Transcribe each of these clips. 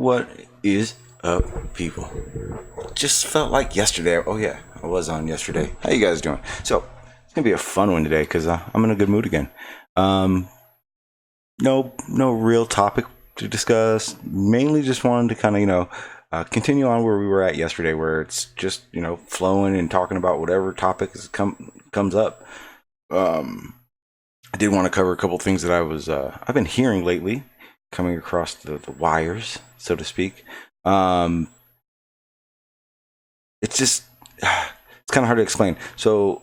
What is up, people? Just felt like yesterday. Oh yeah, I was on yesterday. How you guys doing? So it's gonna be a fun one today because I'm in a good mood again. No real topic to discuss. Mainly just wanted to kind of continue on where we were at yesterday, where it's just flowing and talking about whatever topic comes up. I did want to cover a couple things that I've been hearing lately, coming across the wires, so to speak. It's just it's kind of hard to explain. So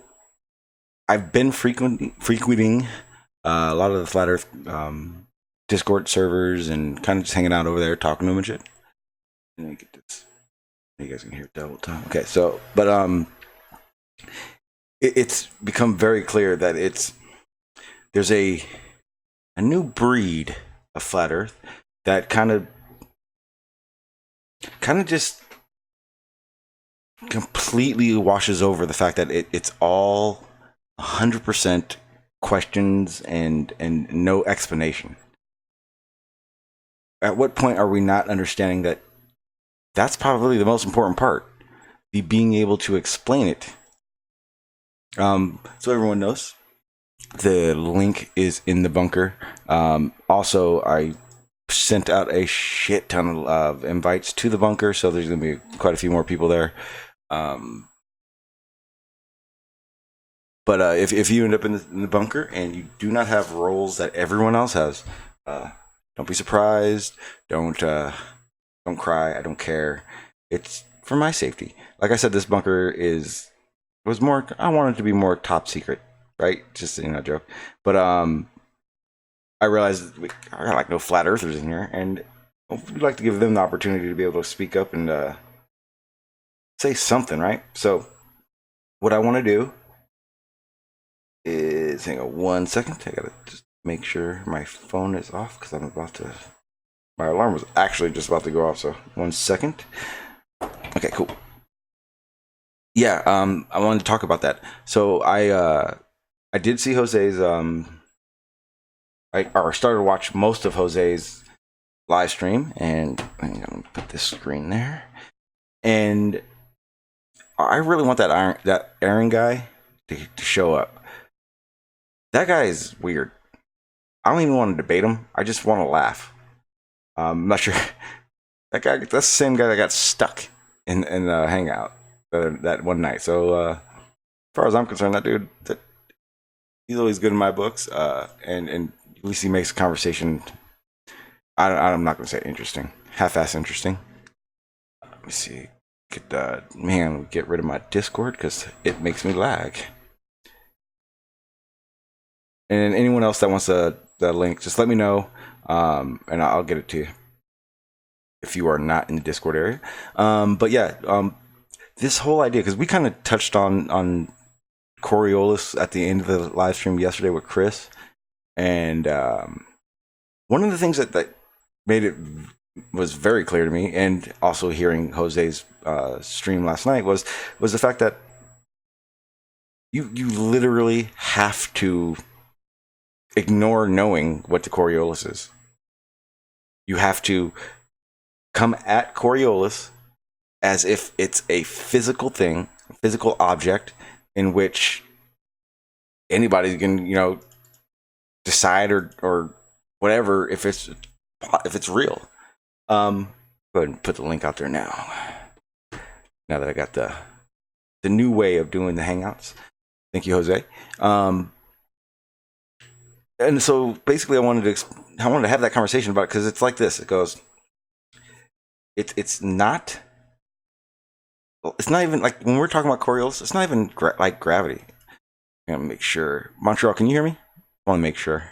I've been frequenting a lot of the flat Earth Discord servers and kind of just hanging out over there, talking to them and shit. Let me get this. You guys can hear double time. Okay, so but it's become very clear that there's a new breed of flat Earth that kind of just completely washes over the fact that it's all 100% questions and no explanation. At what point are we not understanding that that's probably the most important part, the being able to explain it? So everyone knows, the link is in the bunker. Also, I sent out a shit ton of invites to the bunker, so there's going to be quite a few more people there. But if you end up in the bunker and you do not have roles that everyone else has, don't be surprised. Don't cry. I don't care. It's for my safety. Like I said, this bunker was more. I wanted it to be more top secret, right? Just a joke. But I realized I got like no flat earthers in here, and we'd like to give them the opportunity to be able to speak up and say something, right? So what I want to do is, hang on 1 second. I gotta just make sure my phone is off because I'm about to. My alarm was actually just about to go off. So 1 second. Okay, cool. Yeah, I wanted to talk about that. So I did see Jose's. I started to watch most of Jose's live stream, and I'm gonna put this screen there. And I really want that Aaron guy to show up. That guy is weird. I don't even want to debate him. I just want to laugh. I'm not sure. That guy. That's the same guy that got stuck in the hangout that one night. So as far as I'm concerned, that dude, he's always good in my books. And at least he makes a conversation. I'm not going to say interesting. Half-ass interesting. Let me see. Get rid of my Discord because it makes me lag. And anyone else that wants the link, just let me know, and I'll get it to you if you are not in the Discord area. But yeah, this whole idea, because we kind of touched on Coriolis at the end of the live stream yesterday with Chris, and one of the things that made it was very clear to me, and also hearing Jose's stream last night was the fact that you literally have to ignore knowing what the Coriolis is. You have to come at Coriolis as if it's a physical thing, a physical object in which anybody can, decide or whatever if it's real. Go ahead and put the link out there now. Now that I got the new way of doing the hangouts. Thank you, Jose. And so basically I wanted to have that conversation about it because it's like this. It goes, it's not even like when we're talking about Coriolis, it's not even like gravity. I'm gonna make sure. Montreal, can you hear me? I want to make sure.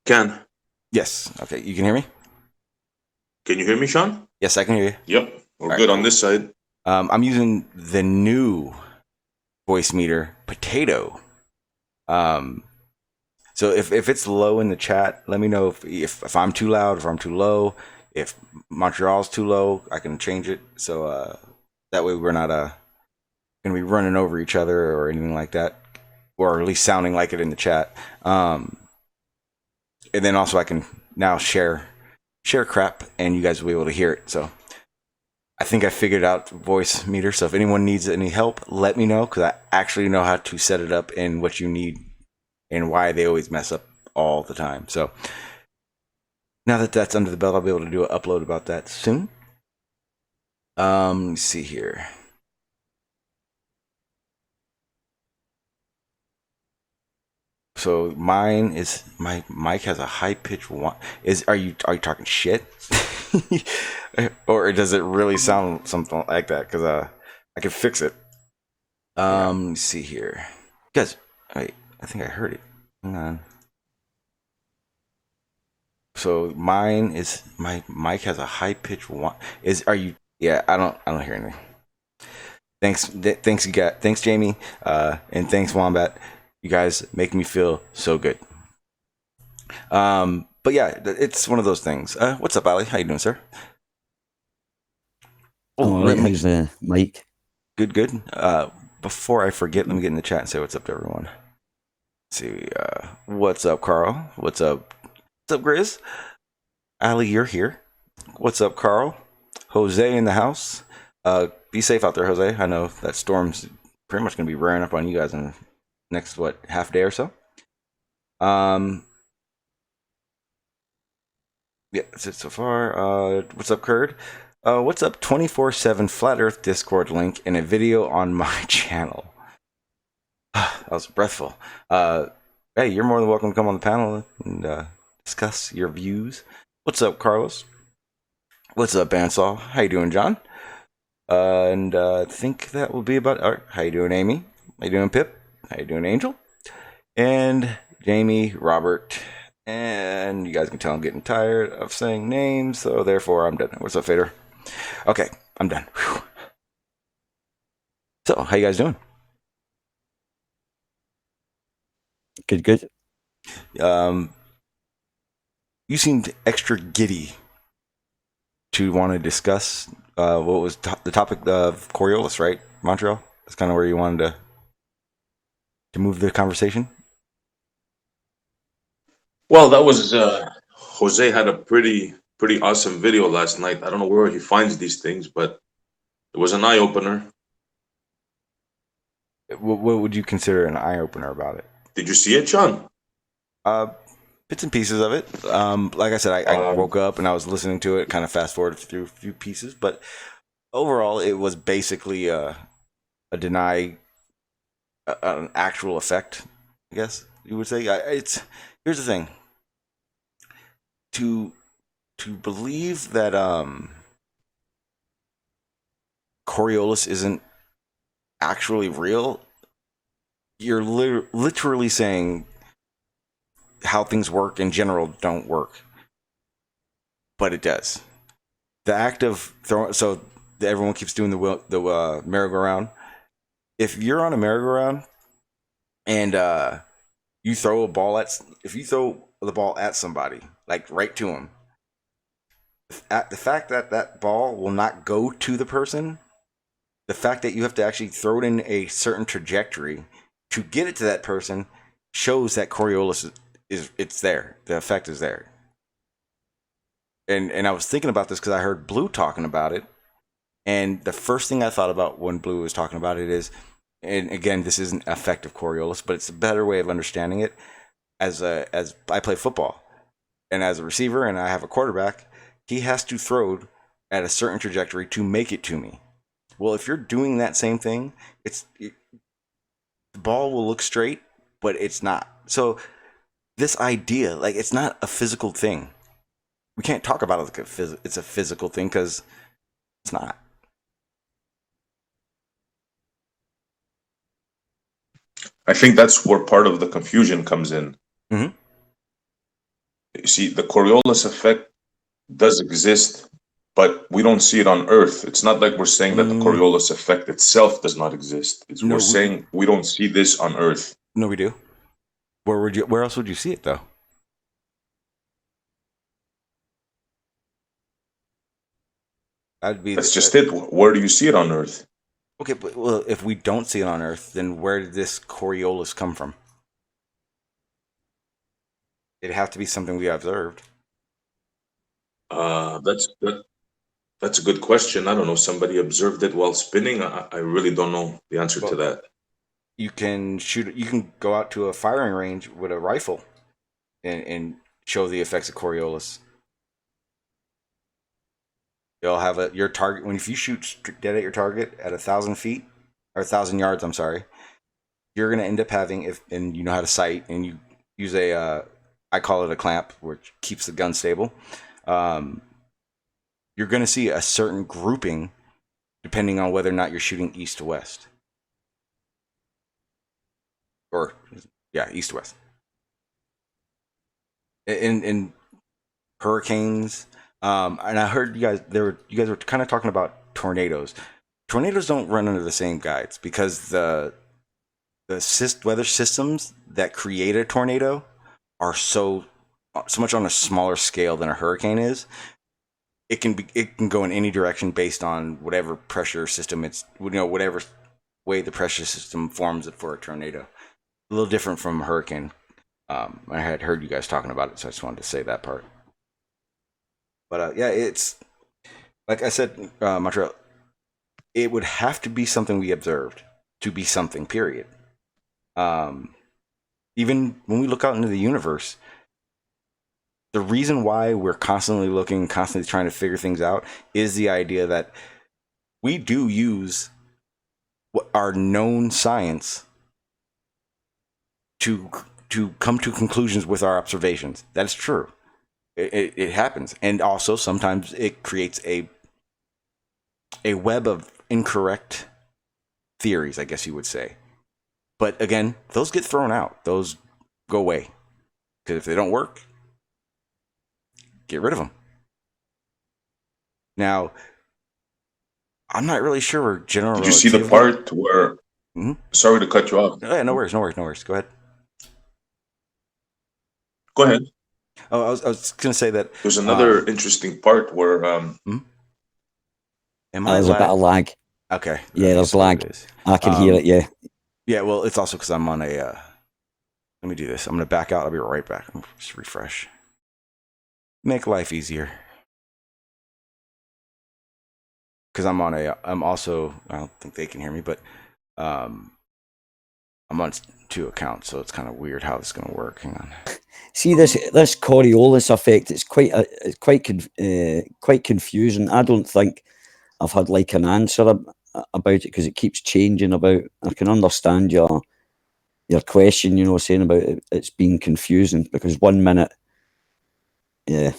Can. Yes. Okay. You can hear me? Can you hear me, Sean? Yes, I can hear you. Yep. We're good on this side. I'm using the new voice meter, Potato. So if it's low in the chat, let me know if I'm too loud, if I'm too low. If Montreal's too low, I can change it. So that way we're not gonna be running over each other or anything like that, or at least sounding like it in the chat. and then also I can now share crap, and you guys will be able to hear it. So I think I figured out voice meter. So if anyone needs any help, let me know, because I actually know how to set it up and what you need and why they always mess up all the time. So now that that's under the belt, I'll be able to do an upload about that soon. Let's see here. So mine is, my mic has a high pitch one. Are you talking shit? Or does it really sound something like that? Because I can fix it. Let's see here. Guys, I think I heard it. Hang on. So mine is, my mic has a high pitch one. Yeah, I don't hear anything. Thanks you guys. Thanks Jamie, and thanks Wombat. You guys make me feel so good. But yeah, it's one of those things. What's up, Ali? How you doing, sir? How's Mike? Good. Before I forget, let me get in the chat and say what's up to everyone. Let's see, what's up, Carl? What's up? What's up, Grizz? Ali, you're here. What's up, Carl? Jose in the house. Be safe out there, Jose. I know that storm's pretty much gonna be rearing up on you guys in the next half day or so. Yeah, that's it so far. What's up, Curd? What's up, 24/7 Flat Earth Discord link in a video on my channel. That was breathful. Hey, you're more than welcome to come on the panel and discuss your views. What's up, Carlos? What's up, Bandsaw? How you doing, John? And I think that will be about. All right, how you doing, Amy? How you doing, Pip? How you doing, Angel? And Jamie, Robert, and you guys can tell I'm getting tired of saying names, so therefore I'm done. What's up, Fader? Okay, I'm done. Whew. So, how you guys doing? Good. You seemed extra giddy to want to discuss what was the topic of Coriolis, right? Montreal? That's kind of where you wanted to move the conversation? Well, that was Jose had a pretty awesome video last night. I don't know where he finds these things, but it was an eye opener. What would you consider an eye opener about it? Did you see it, Sean? Bits and pieces of it. Like I said, I woke up and I was listening to it, kind of fast forwarded through a few pieces, but overall, it was basically a deny an actual effect, I guess you would say. Here's the thing. To believe that Coriolis isn't actually real, you're literally saying how things work in general don't work, but it does. The act of throwing, so everyone keeps doing the merry-go-round. If you're on a merry-go-round and you throw the ball at somebody, like right to them, the fact that that ball will not go to the person, the fact that you have to actually throw it in a certain trajectory to get it to that person, shows that Coriolis it's there. The effect is there. And I was thinking about this because I heard Blue talking about it, and the first thing I thought about when Blue was talking about it is, and again, this isn't effective Coriolis, but it's a better way of understanding it. As I play football, and as a receiver, and I have a quarterback, he has to throw at a certain trajectory to make it to me. Well, if you're doing that same thing, the ball will look straight, but it's not. So this idea, like, it's not a physical thing. We can't talk about it like it's a physical thing, because it's not. I think that's where part of the confusion comes in. Mm-hmm. You see, the Coriolis effect does exist, but we don't see it on Earth. It's not like we're saying that the Coriolis effect itself does not exist. We're saying we don't see this on Earth. No, we do. Where else would you see it, though? That's just it. Where do you see it on Earth? Okay, but well, if we don't see it on Earth, then where did this Coriolis come from? It'd have to be something we observed. That's a good question. I don't know. Somebody observed it while spinning. I really don't know the answer to that. You can shoot. You can go out to a firing range with a rifle, and show the effects of Coriolis. You'll have your target if you shoot dead at your target at 1,000 feet or 1,000 yards. I'm sorry. You're going to end up having, and you know how to sight, and you use I call it a clamp, which keeps the gun stable. You're going to see a certain grouping depending on whether or not you're shooting east to west. East to west. In hurricanes, and I heard you guys were kind of talking about tornadoes. Tornadoes don't run under the same guides because the weather systems that create a tornado are so much on a smaller scale than a hurricane is. It can go in any direction based on whatever pressure system whatever way the pressure system forms it for a tornado. A little different from a hurricane. I had heard you guys talking about it, so I just wanted to say that part. But it's like I said, Montreal. It would have to be something we observed to be something. Period. Even when we look out into the universe, the reason why we're constantly looking, constantly trying to figure things out is the idea that we do use our known science to come to conclusions with our observations. That's true. It happens. And also sometimes it creates a web of incorrect theories, I guess you would say. But again, those get thrown out. Those go away. Because if they don't work, get rid of them. Now, I'm not really sure where general. Did you see the part where? Mm-hmm. Sorry to cut you off. No worries. Go ahead. Go ahead. Oh, I was going to say that there's another interesting part where. There's a bit of lag. Okay. Yeah, there's lag. I can hear it. Yeah. Yeah. Well, it's also because I'm on a. Let me do this. I'm going to back out. I'll be right back. Just refresh. Make life easier. Because I'm also, I don't think they can hear me, but I'm on 2 accounts, so it's kind of weird how this is going to work. Hang on. See this Coriolis effect. It's quite confusing. I don't think I've had like an answer about it because it keeps changing. I can understand your question. Saying about it's being confusing because 1 minute. Yeah,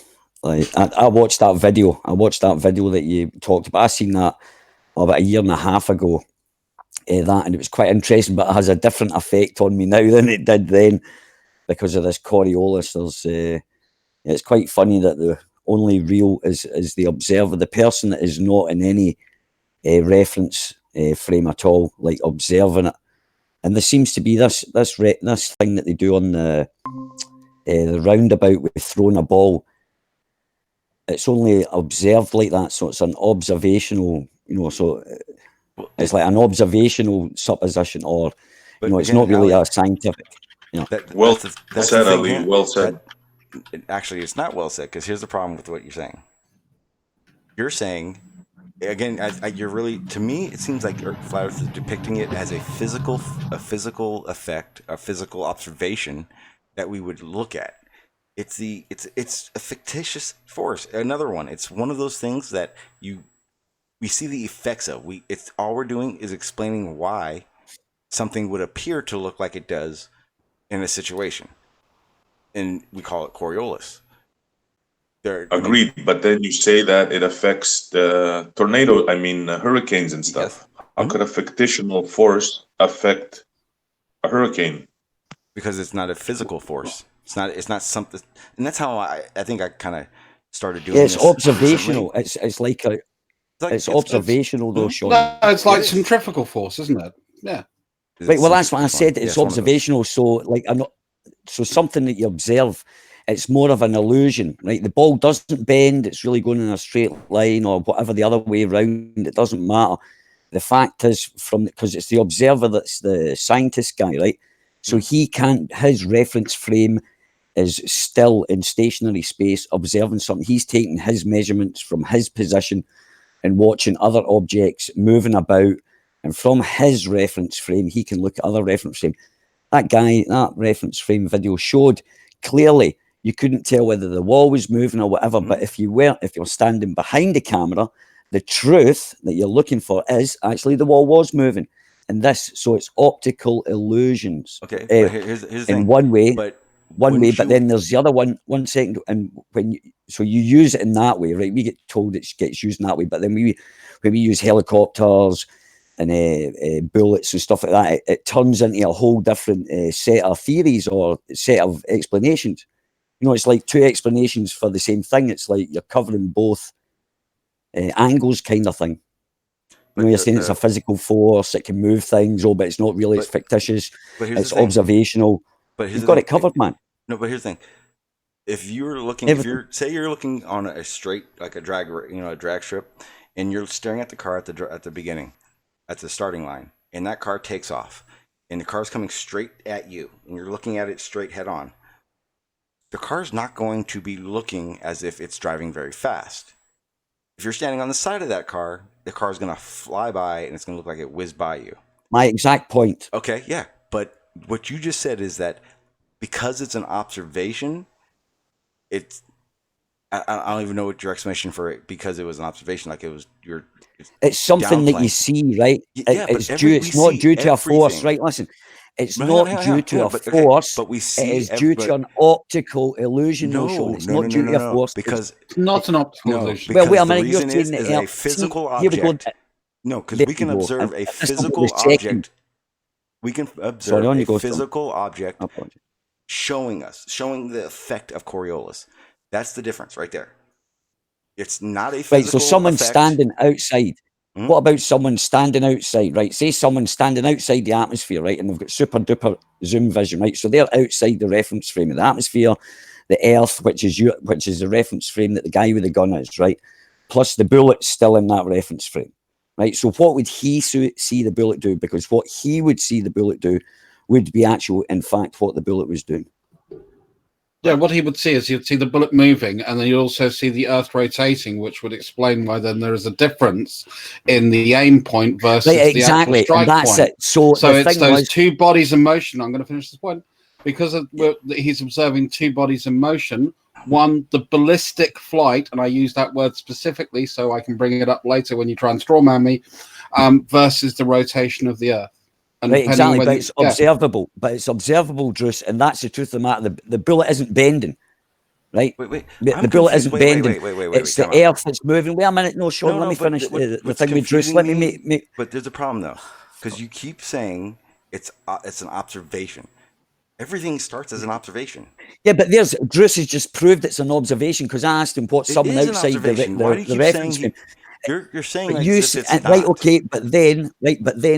like I watched that video. That you talked about. I seen that about 1.5 years ago. And it was quite interesting, but it has a different effect on me now than it did then because of this Coriolis. It's quite funny that the only real is the observer, the person that is not in any reference frame at all, like observing it. And there seems to be this thing that they do on the roundabout with throwing a ball. It's only observed like that, so it's an observational, so it's like an observational supposition, or it's not really a scientific. Well said, Ali. Well said. Actually, it's not well said because here's the problem with what you're saying. You're saying, again, you're really, to me, it seems like Flat Earth is depicting it as a physical effect, a physical observation that we would look at. It's a fictitious force. Another one. It's one of those things that we see the effects of. It's all we're doing is explaining why something would appear to look like it does in a situation, and we call it Coriolis. Agreed, but then you say that it affects the hurricanes and stuff. Yes. How could a fictional force affect a hurricane? Because it's not a physical force. It's not something, and that's how I think I kind of started doing. Yeah, it's observational. It's like it's observational though, Sean. No, it's like centrifugal force, isn't it? Yeah. Right. Well, that's what I said. It's observational. So, something that you observe, it's more of an illusion, right? The ball doesn't bend. It's really going in a straight line or whatever the other way around. It doesn't matter. The fact is, because it's the observer that's the scientist guy, right? So he can't. His reference frame is still in stationary space observing something. He's taking his measurements from his position and watching other objects moving about. And from his reference frame, he can look at other reference frame. That reference frame video showed clearly you couldn't tell whether the wall was moving or whatever. But if you're standing behind the camera, the truth that you're looking for is actually the wall was moving. And so it's optical illusions. Okay, but here's the thing. In one way, but then there's the other one. 1 second, and you use it in that way, right? We get told it gets used in that way, but then when we use helicopters and bullets and stuff like that, it turns into a whole different set of theories or set of explanations. You know, it's like two explanations for the same thing. It's like you're covering both angles, kind of thing. You know, you're saying it's a physical force, it can move things, but it's not really, it's fictitious, it's observational. But you've got it covered, man. No, but here's the thing. If you're looking, say you're looking on a straight, like a drag strip, and you're staring at the car at the beginning, at the starting line, and that car takes off, and the car's coming straight at you, and you're looking at it straight head on, the car's not going to be looking as if it's driving very fast. If you're standing on the side of that car, the car's going to fly by and it's going to look like it whizzed by you. My exact point. Okay, yeah. But what you just said is that because it's an observation, I don't even know what your explanation for it, because it was an observation, like it was it's something that you see, right? Yeah, it's not due to a force, right? Listen, it's not due to a force, but we see it is due to an optical illusion. It's not due to a force, because it's not an optical illusion. Well, wait a minute, you're saying is a physical object. No, because we can observe a physical object. We can observe a physical object showing the effect of Coriolis. That's the difference right there. It's not a physical right. So someone effect. Standing outside. What about someone standing outside, right? Say someone's standing outside the atmosphere, right? And they've got super duper zoom vision, right? So they're outside the reference frame of the atmosphere, the Earth, which is the reference frame that the guy with the gun is, right? Plus the bullet's still in that reference frame, right? So what would he see the bullet do? Because what he would see the bullet do would be in fact, what the bullet was doing. Yeah, what he would see is you'd see the bullet moving, and then you'd also see the Earth rotating, which would explain why then there is a difference in the aim point versus the actual strike point. It. So it's those two bodies in motion. I'm going to finish this point. Because he's observing two bodies in motion, one, the ballistic flight, and I use that word specifically so I can bring it up later when you try and strawman me, versus the rotation of the Earth. Right, exactly, but it's observable. But it's observable, Druss, and that's the truth of the matter. The bullet isn't bending, right? Wait. The bullet isn't bending. Wait, it's the Earth that's moving. Wait a minute, no, Sean. Let me finish the thing with Druss. Let me make. But there's a problem though, because you keep saying it's an observation. Everything starts as an observation. Yeah, but Druss has just proved it's an observation, because I asked him what someone outside the reference frame. You're saying but like it's not. Right, okay, but then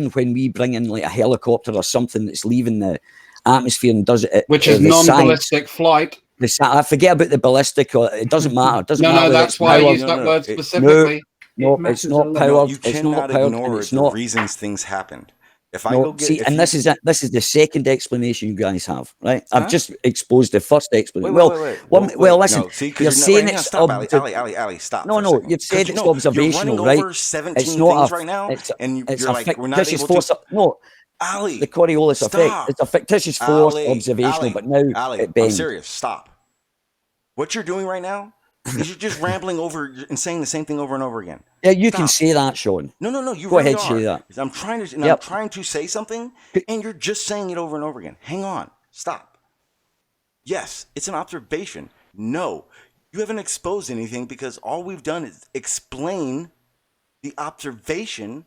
when we bring in like a helicopter or something that's leaving the atmosphere and does it, which is non-ballistic flight. I forget about the ballistic, or it doesn't matter. It doesn't matter. No, that's why I use that word specifically. No, it's not powered. You cannot ignore the reasons things happened. If I go get, this is the second explanation you guys have, right? I've just exposed the first explanation. Well, listen, you're saying it's Ali, stop. No, you've said it's observational, right? It's not right now, and you're like, we're not able to. No, Ali, the Coriolis effect. It's a fictitious force, observational, but now it bends. I'm serious. Stop. What you're doing right now is you're just rambling over and saying the same thing over and over again. Yeah, you can say that, Sean. No. You go ahead, say that. I'm trying to say something, and you're just saying it over and over again. Hang on. Stop. Yes, it's an observation. No, you haven't exposed anything, because all we've done is explain the observation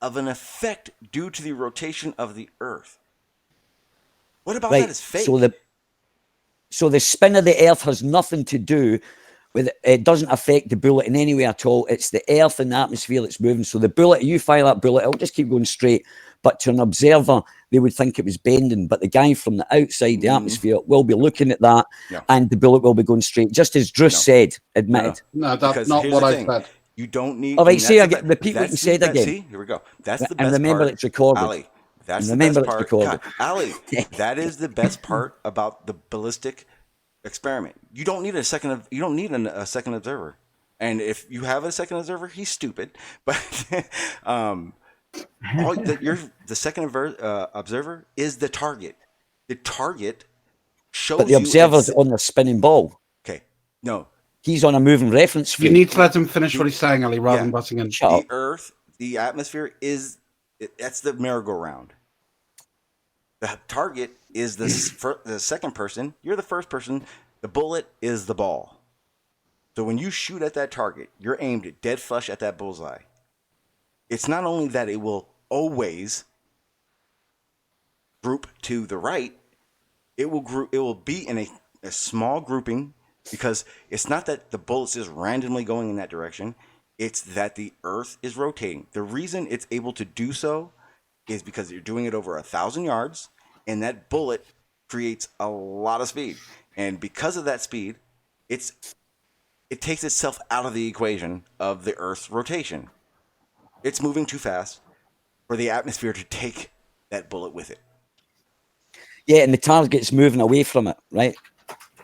of an effect due to the rotation of the Earth. What about that is fake? So the spin of the Earth has nothing to do with it. It doesn't affect the bullet in any way at all. It's the Earth and the atmosphere that's moving. So the bullet, you fire that bullet, it'll just keep going straight. But to an observer, they would think it was bending. But the guy from the outside the atmosphere will be looking at that, and the bullet will be going straight, just as Druss said, admitted. No, that's not what I said. You don't need. All right, say again. Repeat what you said again. See, here we go. That's the best part. And remember, it's recorded. Ali, that's the best part. God, Ali, that is the best part about the ballistic experiment. You don't need a second observer. And if you have a second observer, he's stupid. But the second observer is the target. The target shows But the observer's on the spinning ball. Okay, no. He's on a moving reference frame. You need to let him finish what he's saying, Ali, rather than butting in. Shut the up. Earth, the atmosphere that's the merry-go-round. The target is the second person. You're the first person. The bullet is the ball. So when you shoot at that target, you're aimed dead flush at that bullseye. It's not only that it will always group to the right, it will be in a small grouping, because it's not that the bullet's just randomly going in that direction. It's that the Earth is rotating. The reason it's able to do so is because you're doing it over 1,000 yards, and that bullet creates a lot of speed. And because of that speed, it takes itself out of the equation of the Earth's rotation. It's moving too fast for the atmosphere to take that bullet with it. Yeah, and the target's moving away from it, right?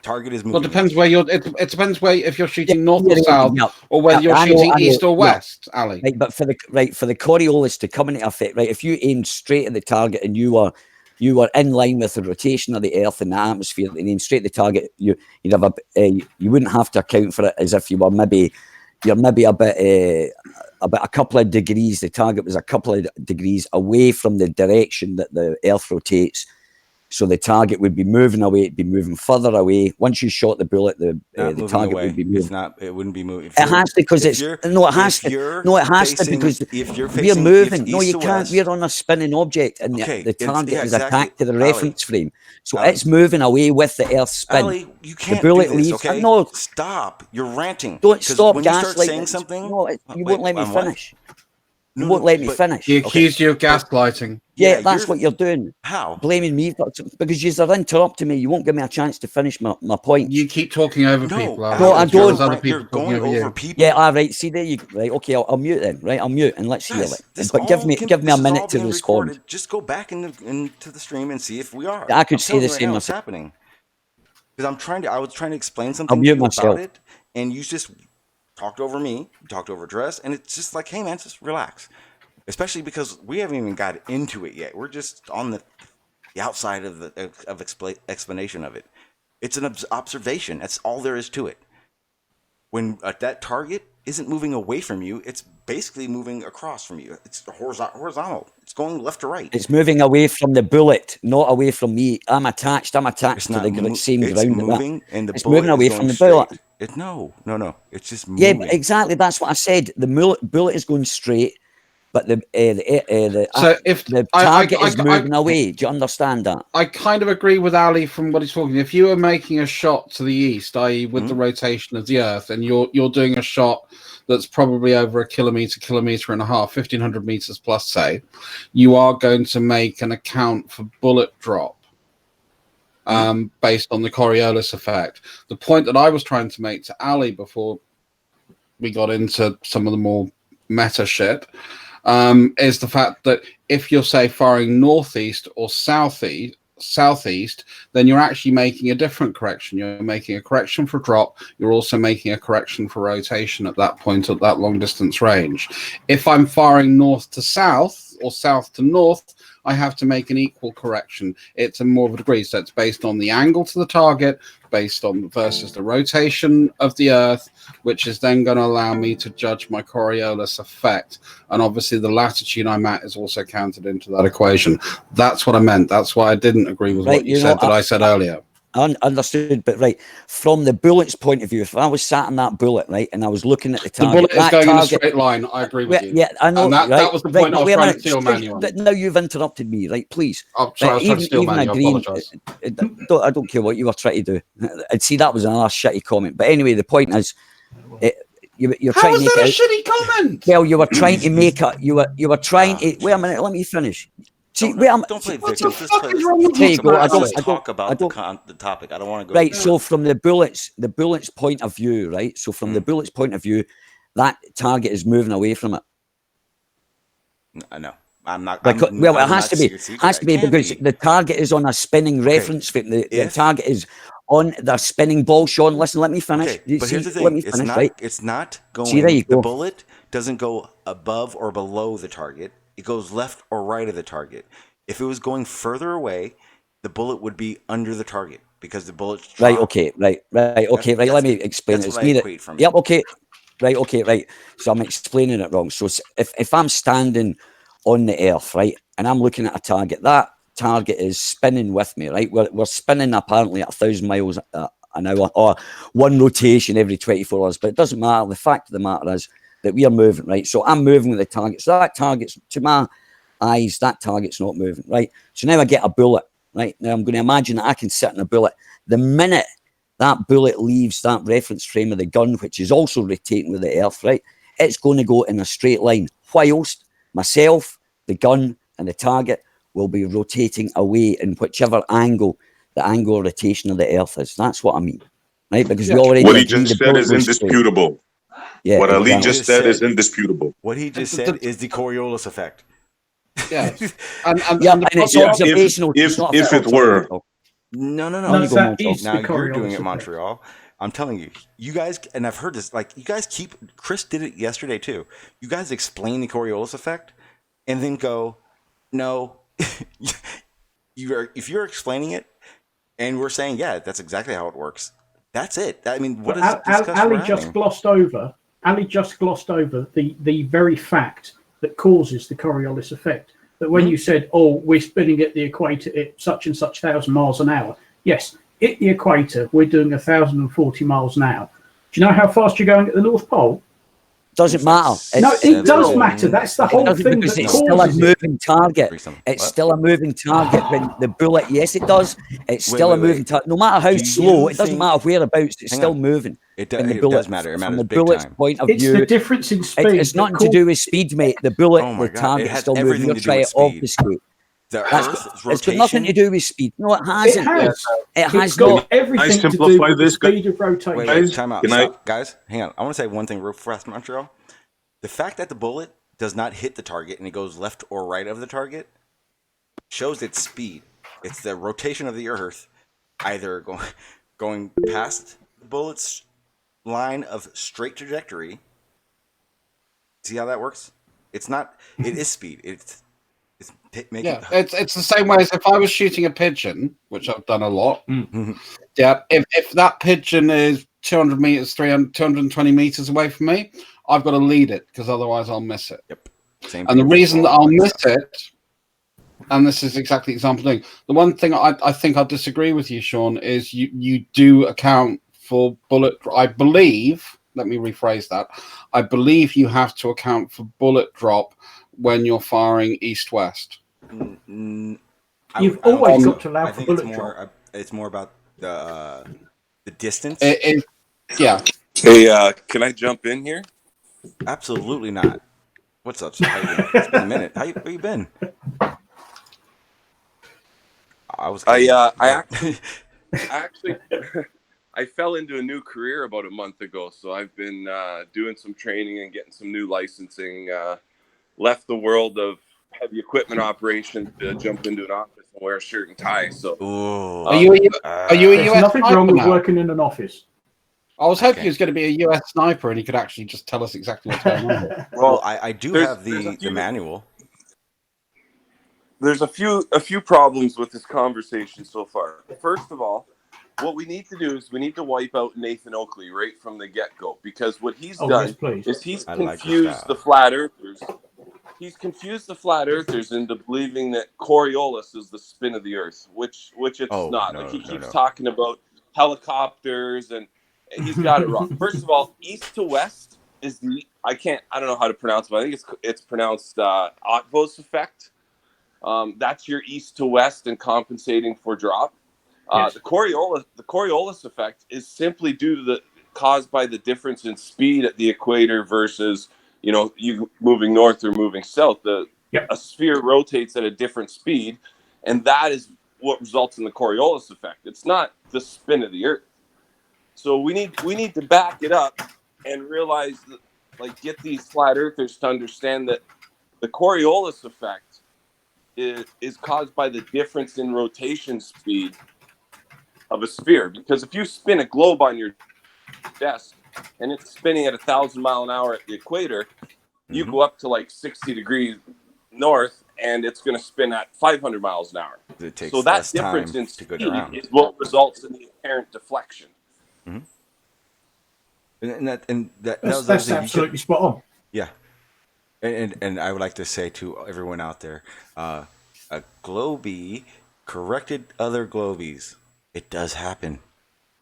Target is moving. Well, it depends where you're. It depends where, if you're shooting north or south, or whether you're I know, shooting east or west, Ali. Right, but for the Coriolis to come into effect, right? If you aimed straight at the target and you were in line with the rotation of the Earth and the atmosphere, and aimed straight at the target, you'd have you wouldn't have to account for it as if you're maybe about a couple of degrees. The target was a couple of degrees away from the direction that the Earth rotates. So the target would be moving away, it'd be moving further away. Once you shot the bullet, the target would be moving. It wouldn't be moving. It has to, because it has to because we're moving. No, you can't. We're on a spinning object, and the target is attached to the reference frame. So it's moving away with the Earth's spin. Ali, you can't the bullet do this, leaves. okay? No, stop. You're ranting. don't stop when you start gaslighting. saying something. No, you won't let me what? finish. You won't let me finish. He accused you of gaslighting. Yeah, that's what you're doing. How? Blaming me because you're interrupting me. You won't give me a chance to finish my point. You keep talking over people. No, I don't. You're going over people. Yeah, all right. See, there you go. Right, okay, I'll mute then. Right, I'll mute and let's hear it. But give me a minute to respond. Recorded. Just go back into the stream and see if we are. I could say the same. What's happening? Because I was trying to explain something I'll mute myself. about it, and you just talked over me, you talked over Druss, and it's just like, hey man, just relax. Especially because we haven't even got into it yet. We're just on the outside of the explanation of it. It's an observation. That's all there is to it. When that target isn't moving away from you, it's basically moving across from you. It's horizontal. It's going left to right. It's moving away from the bullet, not away from me. I'm attached to the same ground. It's moving, and the it's bullet moving away is from the straight. bullet. No. It's just moving. Yeah, exactly. That's what I said. The bullet is going straight, but the target is moving away. Do you understand that? I kind of agree with Ali from what he's talking. If you are making a shot to the east, i.e., with the rotation of the Earth, and you're doing a shot that's probably over a kilometer and a half, 1,500 meters plus, say, you are going to make an account for bullet drop based on the Coriolis effect. The point that I was trying to make to Ali before we got into some of the more meta shit is the fact that if you're, say, firing northeast or southeast, then you're actually making a different correction. You're making a correction for drop. You're also making a correction for rotation at that point at that long distance range. If I'm firing north to south or south to north, I have to make an equal correction. It's a more of a degree. So it's based on the angle to the target, based on versus the rotation of the Earth, which is then going to allow me to judge my Coriolis effect. And obviously the latitude I'm at is also counted into that equation. That's what I meant. That's why I didn't agree with what you said that I said earlier. Understood, but right, from the bullet's point of view, if I was sat on that bullet, right, and I was looking at the target, the bullet is going in a straight line. I agree with you. Yeah, I know. And that was the point I was trying to steal, Manny. Now you've interrupted me, right? Please. I'm sorry, I was trying to steal, Manny. I apologise. I don't care what you were trying to do. And see, that was another shitty comment. But anyway, the point is, you're trying to make a shitty comment? Well, you were trying to make a. You were trying to. Wait a minute. Let me finish. See, don't play victim. There you go. I don't talk about the topic. I don't want to go. Right. So from the bullet's point of view, right. So from the bullet's point of view, that target is moving away from it. No. I'm not. Because, I'm, well, I it will has not to be. concede Has that. to be It can't because the target is on a spinning reference frame. The target is on the spinning ball. Sean, listen, let me finish. Okay, but here's the Let thing: me finish. Right. it's not See, there going. you The go. bullet doesn't go above or below the target. It goes left or right of the target. If it was going further away, the bullet would be under the target because the bullet's Right. dropped. Okay. Right. Okay. Right. Let me explain it. That's It's what I me that. equate from Yep. it. Okay. Right. Okay. Right. So I'm explaining it wrong. So if I'm standing on the earth, right, and I'm looking at a target, that target is spinning with me, right? We're spinning apparently at 1,000 miles an hour, or one rotation every 24 hours. But it doesn't matter. The fact of the matter is that we are moving, right? So I'm moving with the target. So that target's, to my eyes, that target's not moving, right? So now I get a bullet, right? Now I'm going to imagine that I can sit in a bullet. The minute that bullet leaves that reference frame of the gun, which is also rotating with the earth, right, it's going to go in a straight line, whilst myself, the gun, and the target will be rotating away in whichever angle the angle of rotation of the earth is. That's what I mean, right? Because we already What he agree just the said bullet is goes straight. indisputable. Yeah, What Ali exactly. just said is indisputable. What he just said is the Coriolis effect. Yes. And Yeah, and it's Yeah, observational. It's not if it were, No. On you go, that Montreal. is Now the you're doing Coriolis it, effect. Montreal. I'm telling you, you guys, and I've heard this. Like you guys keep. Chris did it yesterday too. You guys explain the Coriolis effect, and then go, no. If you're explaining it, and we're saying, yeah, that's exactly how it works. That's it. I mean, what But is the discussion we're Ali just having? glossed over. Ali just glossed over the very fact that causes the Coriolis effect. That when you said, "Oh, we're spinning at the equator at such and such 1,000 miles an hour," yes, at the equator we're doing 1,040 miles an hour. Do you know how fast you're going at the North Pole? Doesn't matter. No, it does Seven- matter. That's the It whole doesn't thing because that it's still a causes it. moving target. 3-7. It's What? still a moving target when the bullet. Yes, it does. It's still a moving target. No matter how Do slow, you it doesn't think- matter whereabouts. It's Hang still on. moving. It And the does bullet, matter. It from matters the big bullet's time. point of It's view, the difference in speed. it's nothing to do with speed, mate. The bullet, Oh my the God, it target's has still moving. everything You're to do trying with to speed. obfuscate. The That's Earth's it's rotation. got nothing to do with speed. No, it It hasn't. has. It has It's got not. everything to do simplify with the this, speed of rotation. Wait, guys? time out. Can I- Stop. Guys, hang on. I want to say one thing real fast, Montreal. The fact that the bullet does not hit the target and it goes left or right of the target shows its speed. It's the rotation of the Earth either going past the bullet's line of straight trajectory. See how that works? It's not. It is speed. It's making. Yeah, it's the same way as if I was shooting a pigeon, which I've done a lot. Mhm. Yeah, if that pigeon is 200 meters, 300, 220 meters away from me, I've got to lead it because otherwise I'll miss it. Yep. Same And the thing with reason that ball, I'll like miss stuff. it, and this is exactly the example doing, the one thing I think I disagree with you, Sean, is you do account for bullet. I believe. Let me rephrase that. I believe you have to account for bullet drop when you're firing east-west. You've I don't always think got so. to allow I for think it's bullet more. drop. It's more about the distance. Yeah. Hey, can I jump in here? Absolutely not. What's up? How you doing? It's been a minute. Where you been? I was. I actually I fell into a new career about a month ago, so I've been doing some training and getting some new licensing. Left the world of heavy equipment operations to jump into an office and wear a shirt and tie. So, Ooh. Are you a There's US nothing sniper wrong with now? working in an office. I was hoping Okay. he was going to be a US sniper and he could actually just tell us exactly what's going on. Well, I do there's- have there's a the few- manual. there's a few problems with this conversation so far. First of all, what we need to do is we need to wipe out Nathan Oakley right from the get-go, because what he's Oh, done yes, please. is he's I like your confused style. the flat earthers. He's confused the flat earthers into believing that Coriolis is the spin of the earth, which it's not. No, Like he keeps no. talking about helicopters, and he's got it wrong. First of all, east to west is the I don't know how to pronounce it, but I think it's pronounced Otvos effect. That's your east to west and compensating for drop. Yes. The Coriolis effect is simply due to caused by the difference in speed at the equator versus you moving north or moving south. A sphere rotates at a different speed, and that is what results in the Coriolis effect. It's not the spin of the Earth. So we need to back it up and realize that, like, get these flat earthers to understand that The Coriolis effect is caused by the difference in rotation speed of a sphere. Because if you spin a globe on your desk and it's spinning at 1,000 mile an hour at the equator, you go up to like 60 degrees north and it's going to spin at 500 miles an hour. It takes so that less difference time in to speed go around. is what results in the apparent deflection. That's absolutely spot on. Yeah. And I would like to say to everyone out there, a globie corrected other globies. It does happen.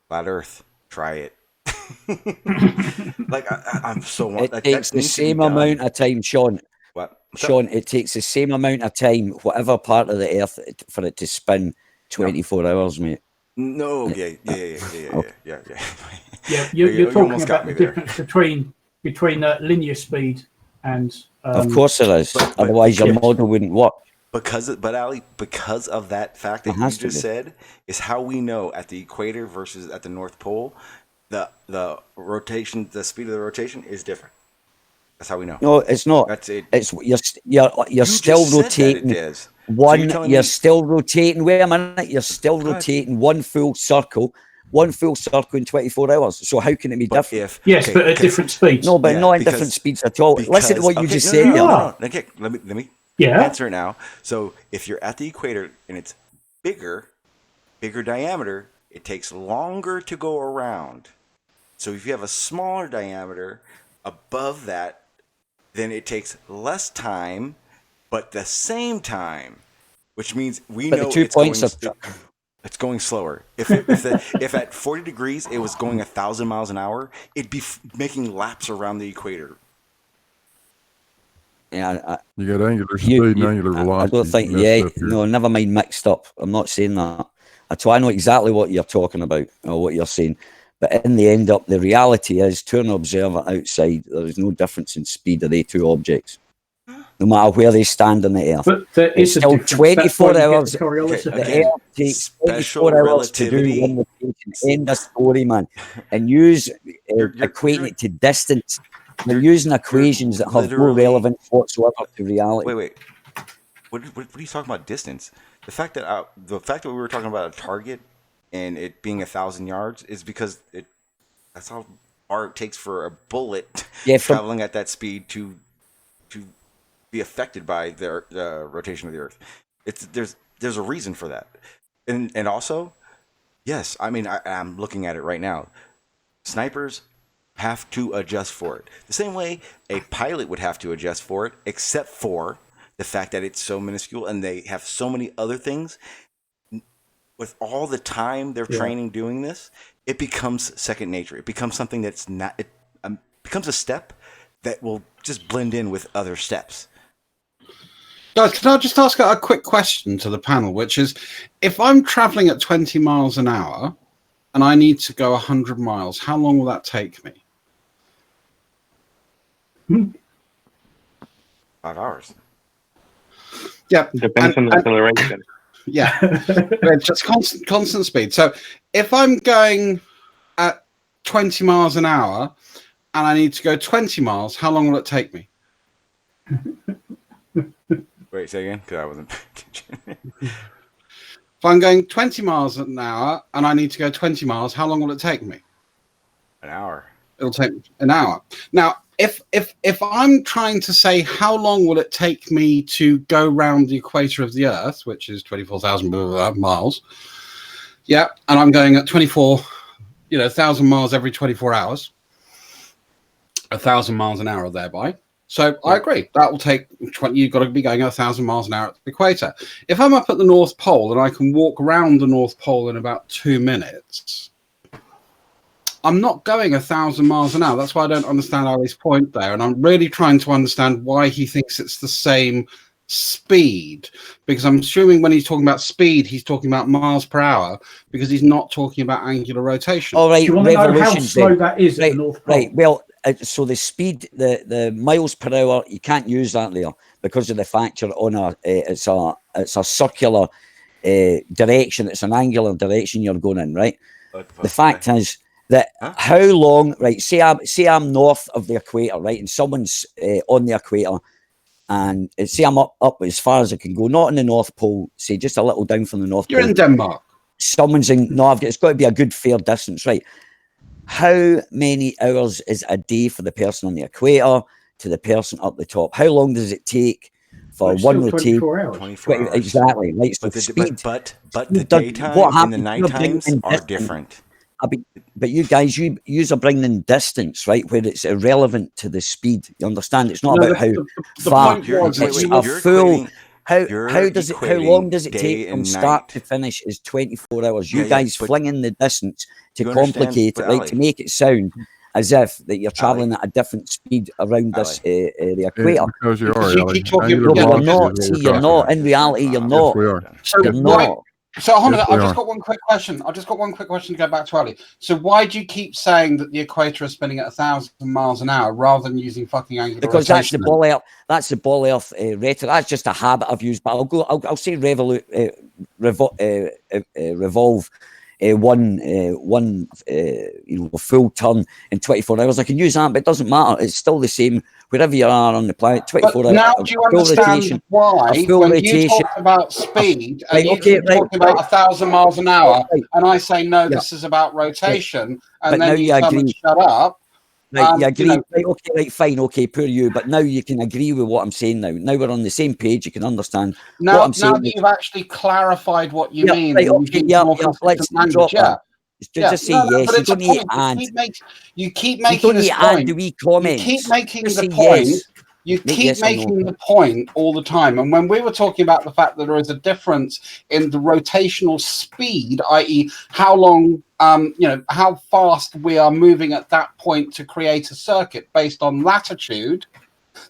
Flat Earth, try it. Like I'm so. It like, takes the same amount of time, Sean. What? Sean, it takes the same amount of time, whatever part of the Earth, for it to spin 24 hours, mate. No, yeah. Yeah, you're talking almost got about me the there. difference between linear speed and. Of course there is. but- Otherwise, your yes. model wouldn't work. But Ali, because of that fact that It you has to just be. said, is how we know at the equator versus at the North Pole, the rotation, the speed of the rotation is different. That's how we know. No, it's not. That's it. It's you're You still just said that rotating it is. So one. you're telling You're me- still rotating. Wait a minute. You're still ahead. rotating one full circle in 24 hours. So how can it be But different? if Yes, okay, but at 'cause- different speeds. No, but Yeah, not at because- different speeds at all. Listen to what you okay, just no, said. no, there. no. Okay, let me Yeah. answer it now. So if you're at the equator and it's bigger diameter, it takes longer to go around. So if you have a smaller diameter above that, then it takes less time, but the same time, which means we But the know 2 it's points going, are- it's going slower. If at 40 degrees it was going 1,000 miles an hour, it'd be making laps around the equator. Yeah, You got angular speed You- and you- angular I velocity. don't think. messed Yeah, up here. no, never mind. Mixed up. I'm not saying that. So I know exactly what you're talking about or what you're saying. But in the end up, the reality is, to an observer outside, there is no difference in speed of the two objects, no matter where they stand on the Earth. But there It's is a still difference. 24 That's why you get hours. the Coriolis Okay, effect. The again, Earth takes special 24 hours to do relativity. one rotation. End of story, man. And use You're- equating it to distance. You're you're- using equations that have no literally- relevance whatsoever to reality. Wait. What are you talking about? Distance? The fact that we were talking about a target and it being 1,000 yards is because that's how far it takes for a bullet Yeah, from- traveling at that speed to be affected by the rotation of the Earth. There's a reason for that, and also, yes, I mean I'm looking at it right now. Snipers have to adjust for it the same way a pilot would have to adjust for it, except for the fact that it's so minuscule and they have so many other things. With all the time they're training doing this, it becomes second nature. It becomes something that's not. It becomes a step that will just blend in with other steps. Guys, can I just ask a quick question to the panel, which is, if I'm traveling at 20 miles an hour and I need to go 100 miles, how long will that take me? 5 hours. Yeah. Depends on the acceleration. Yeah. It's just constant speed. So if I'm going at 20 miles an hour and I need to go 20 miles, how long will it take me? Wait, say again, because I wasn't paying attention. If I'm going 20 miles an hour and I need to go 20 miles, how long will it take me? An hour. It'll take an hour. Now, if I'm trying to say how long will it take me to go round the equator of the Earth, which is 24,000 miles, yeah, and I'm going at 1,000 miles every 24 hours, 1,000 miles an hour thereby. So I agree. That will take 20. You've got to be going 1,000 miles an hour at the equator. If I'm up at the North Pole and I can walk around the North Pole in about 2 minutes, I'm not going 1,000 miles an hour. That's why I don't understand Ali's point there. And I'm really trying to understand why he thinks it's the same speed. Because I'm assuming when he's talking about speed, he's talking about miles per hour, because he's not talking about angular rotation. All right, Do you want to know how revolution slow then. that is at the North Pole? Right. Well, so the speed, the miles per hour, you can't use that there because of the fact you're on it's a circular direction. It's an angular direction you're going in, right? The fact is that how long, right? Say I'm north of the equator, right, and someone's on the equator, and say I'm up as far as I can go, not in the North Pole, say just a little down from the North You're Pole. in Denmark. Someone's in, no, it's got to be a good fair distance, right? How many hours is a day for the person on the equator to the person up the top? How long does it take for It's one still rotation? 24 hours. 24 hours. Exactly, right? So But the, speed, but the what daytime and the happens, night you're bringing times in are distance. different. But you guys, you are bringing in distance, right? Where it's irrelevant to the speed. You understand? It's not No, about how the far. point was that It's you a were full. How you're does it? How equating long does it day take from and start night. to finish? Is 24 hours. Yeah, You guys but flinging the distance to you understand, complicate but it, right? Ali, To make it sound as if that you're traveling at a different speed around this the equator. Because you Because are, you Ellie. keep talking- And No, you're but wrong, you're is not. what we're See, you're talking not. about. In reality, you're Yes, not. we are. So You're why? not. So hold on, Yes, we I've just are. got one quick question. I've just got one quick question to go back to Ali. So why do you keep saying that the equator is spinning at 1,000 miles an hour rather than using fucking angular Because that's the rotation? ball earth. That's the ball earth rhetoric. That's just a habit I've used. But I'll say revolve one full turn in 24 hours. I can use that, but it doesn't matter. It's still the same wherever you are on the planet. 24 But hours. now do you understand why a full when rotation, you talk about speed and you okay, keep talking about 1,000 miles an hour and I say, no, this is about rotation, and But now then you you tell me agree. to shut up. Right, you agree. You know, Right, okay, right, fine, okay, poor you. But now you can agree with what I'm saying now. Now we're on the same page. You can understand what now I'm saying. that you've actually clarified what you mean, right, and okay, you've used more consistent let's language, drop that. Just say yes. but You it's a don't need point. and. You keep You making don't this need and point. do we You comments. keep making Just the say point. yes. You Make keep yes or no. making the point all the time. And when we were talking about the fact that there is a difference in the rotational speed, i.e., how long, how fast we are moving at that point to create a circuit based on latitude,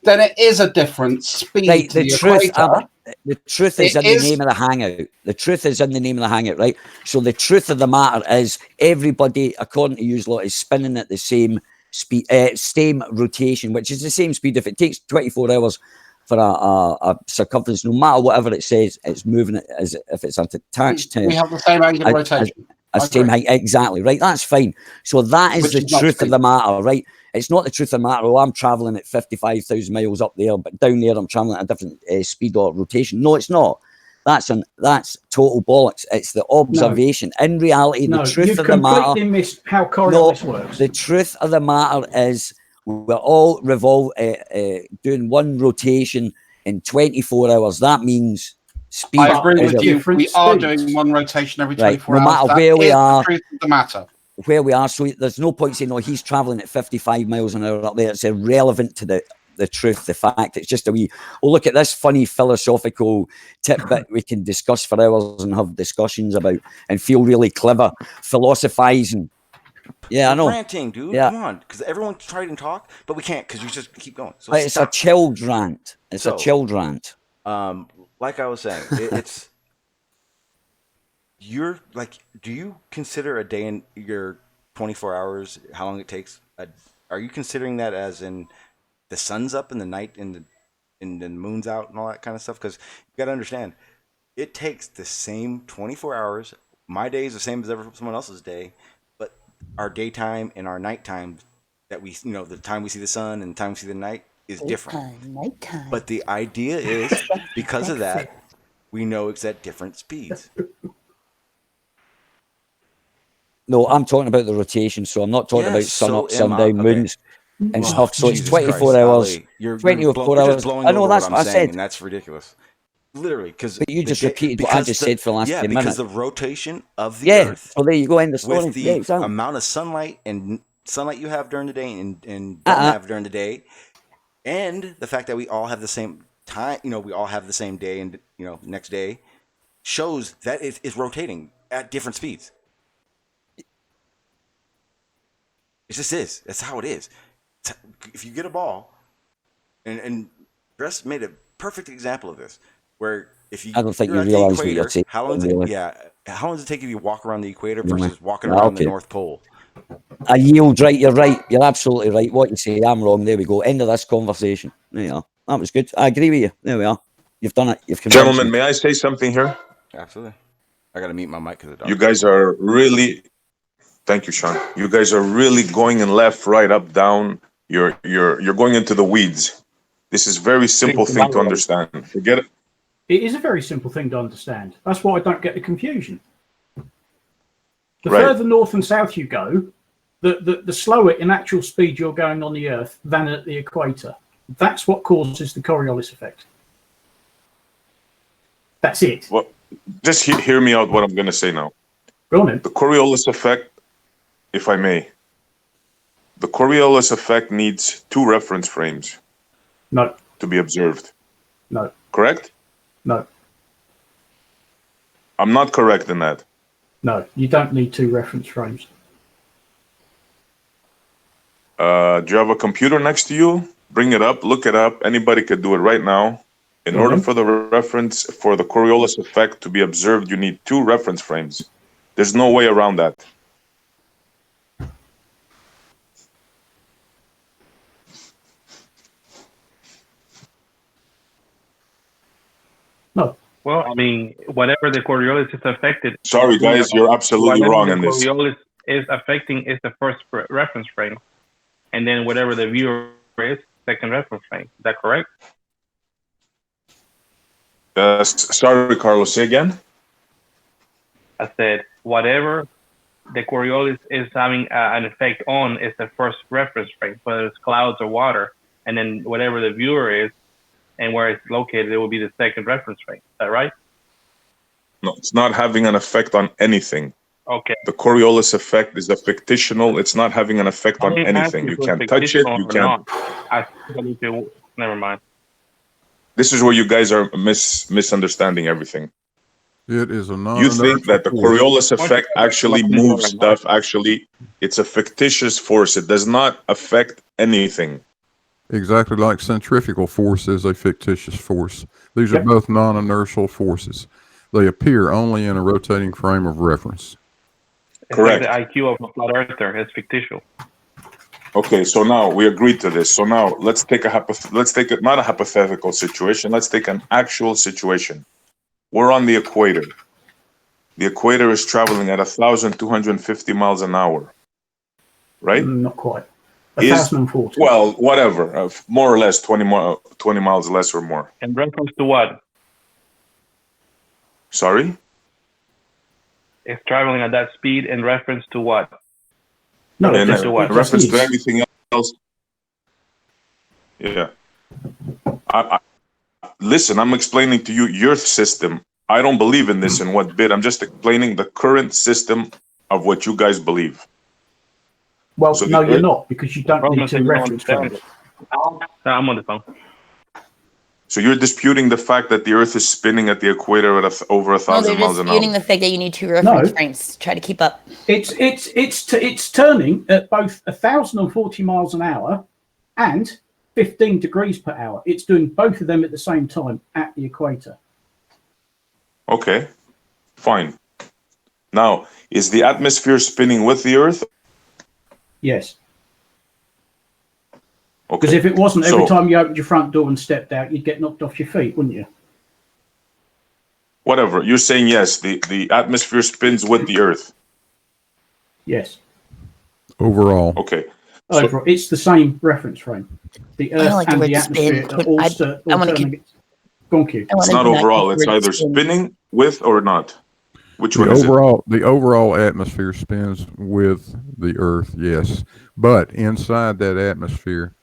then it is a different speed Right, to the truth. equator. The truth is It in is- the name of the hangout. The truth is in the name of the hangout, right? So the truth of the matter is everybody, according to you lot, is spinning at the same speed, same rotation, which is the same speed. If it takes 24 hours for a circumference, no matter whatever it says, it's moving it as if it's attached to We have the same angular rotation. a same height. Exactly, right? That's fine. So that is Which the is not truth of speed. the matter, right? It's not the truth of the matter. Oh, I'm traveling at 55,000 miles up there, but down there I'm traveling at a different speed or rotation. No, it's not. That's total bollocks. It's the observation. In reality, the truth of the matter. You completely missed how Coriolis works. The truth of the matter is we're all doing one rotation in 24 hours. That means speed. I agree is with a- you. different We are speeds. doing one rotation every Right, 24 no hours. matter That where we is the are. truth of the matter. Where we are, so there's no point saying, "Oh, he's traveling at 55 miles an hour up there." It's irrelevant to the truth, the fact. It's just a wee. Oh, look at this funny philosophical tidbit we can discuss for hours and have discussions about and feel really clever, philosophizing. Yeah, I know. Ranting, dude. Yeah. Come on, because everyone's trying to talk, but we can't because you just keep going. So It's a stop. chilled rant. It's a So, chilled rant. Like I was saying, it's you're like, do you consider a day in your 24 hours, how long it takes? Are you considering that as in the sun's up in the night and the moon's out and all that kind of stuff? Because you got to understand, it takes the same 24 hours. My day is the same as someone else's day, but our daytime and our nighttime that we, the time we see the sun and the time we see the night is different. Nighttime. But the idea is, because of that, we know it's at different speeds. No, I'm talking about the rotation, so I'm not talking about Yes, sun so up, sun am I. down, Okay. moons and Oh, stuff. So it's Jesus 24 Christ, hours. Ali, you're 24 just hours. blowing I know over that's what what I I'm saying, said. and that's ridiculous. Literally, because But you just repeated what I just said for the last 10 because minutes. the rotation of the Yeah, Earth so there you go, end the story. with the Yeah, exactly. amount of sunlight you have during the day and don't have during the day, and the fact that we all have the same time, we all have the same day and next day, shows that it is rotating at different speeds. It just is. That's how it is. If you get a ball, and Druss made a perfect example of this, where if you I don't think you're you at the realise what equator, you're saying. how long Really. how long does it take you to walk around the equator Really? versus walking Yeah, around the okay. North Pole? I yield, right? You're right. You're absolutely right. What you say, I'm wrong. There we go. End of this conversation. There you are. That was good. I agree with you. There we are. You've done it. You've convinced Gentlemen, me. may I say something here? Absolutely. I got to mute my mic because the dog. You guys are really, thank you, Sean. You guys are really going in left, right, up, down. You're going into the weeds. This is very simple thing to understand. Forget it. It is a very simple thing to understand. That's why I don't get the confusion. The Right. further north and south you go, the slower in actual speed you're going on the Earth than at the equator. That's what causes the Coriolis effect. That's it. Well, just hear me out what I'm going to say now. Go on then. The Coriolis effect, if I may, the Coriolis effect needs 2 reference frames No, to be observed. no, Correct? no, I'm not correct in that. no. You don't need 2 reference frames. Do you have a computer next to you? Bring it up, look it up. Anybody could do it right now. In order for the reference for the Coriolis effect to be observed, you need 2 reference frames. There's no way around that. No. Well, I mean, whatever the Coriolis is affected. Sorry, guys, you're absolutely whatever wrong the in this. Coriolis is affecting is the first reference frame, and then whatever the viewer is, second reference frame. Is that correct? Sorry, Carlos, say again? I said whatever the Coriolis is having an effect on is the first reference frame, whether it's clouds or water, and then whatever the viewer is and where it's located, it will be the second reference frame. Is that right? No, it's not having an effect on anything. Okay. The Coriolis effect is a fictional. It's not having an effect on anything. You can't touch it. You can't. Never mind. This is where you guys are misunderstanding everything. It is a You think that the Coriolis effect actually moves stuff. Actually, it's a fictitious force. It does not affect anything. exactly like centrifugal force is a fictitious force. These are both non-inertial forces. They appear only in a rotating frame of reference. Correct. It's like the IQ of a flat earther is fictitious. Okay, so now we agreed to this. So now let's take not a hypothetical situation. Let's take an actual situation. We're on the equator. The equator is traveling at 1,250 miles an hour, right? Not quite. 1,040. Well, whatever, more or less 20 miles less or more. In reference to what? Sorry? It's traveling at that speed in reference to what? No, In just what? reference to everything else. Yeah. Listen, I'm explaining to you your system. I don't believe in this in what bit. I'm just explaining the current system of what you guys believe. Well, So no, you're not, because you don't need to reference frames. I'm on the phone. So you're disputing the fact that the Earth is spinning at the equator at over 1,000 miles an hour. Disputing the fact that you need 2 reference frames to try to keep up. It's turning at both 1,040 miles an hour and 15 degrees per hour. It's doing both of them at the same time at the equator. Okay, fine. Now, is the atmosphere spinning with the Earth? Yes. Okay. Because if it wasn't, every time you opened your front door and stepped out, you'd get knocked off your feet, wouldn't you? Whatever. You're saying yes, the atmosphere spins with the Earth. Yes. Overall. Okay. Overall, it's the same reference frame. The Earth and the atmosphere are all turning. Go on, Q. It's not overall. It's either spinning with or not. Which one is it? The overall atmosphere spins with the Earth, yes. But inside that atmosphere,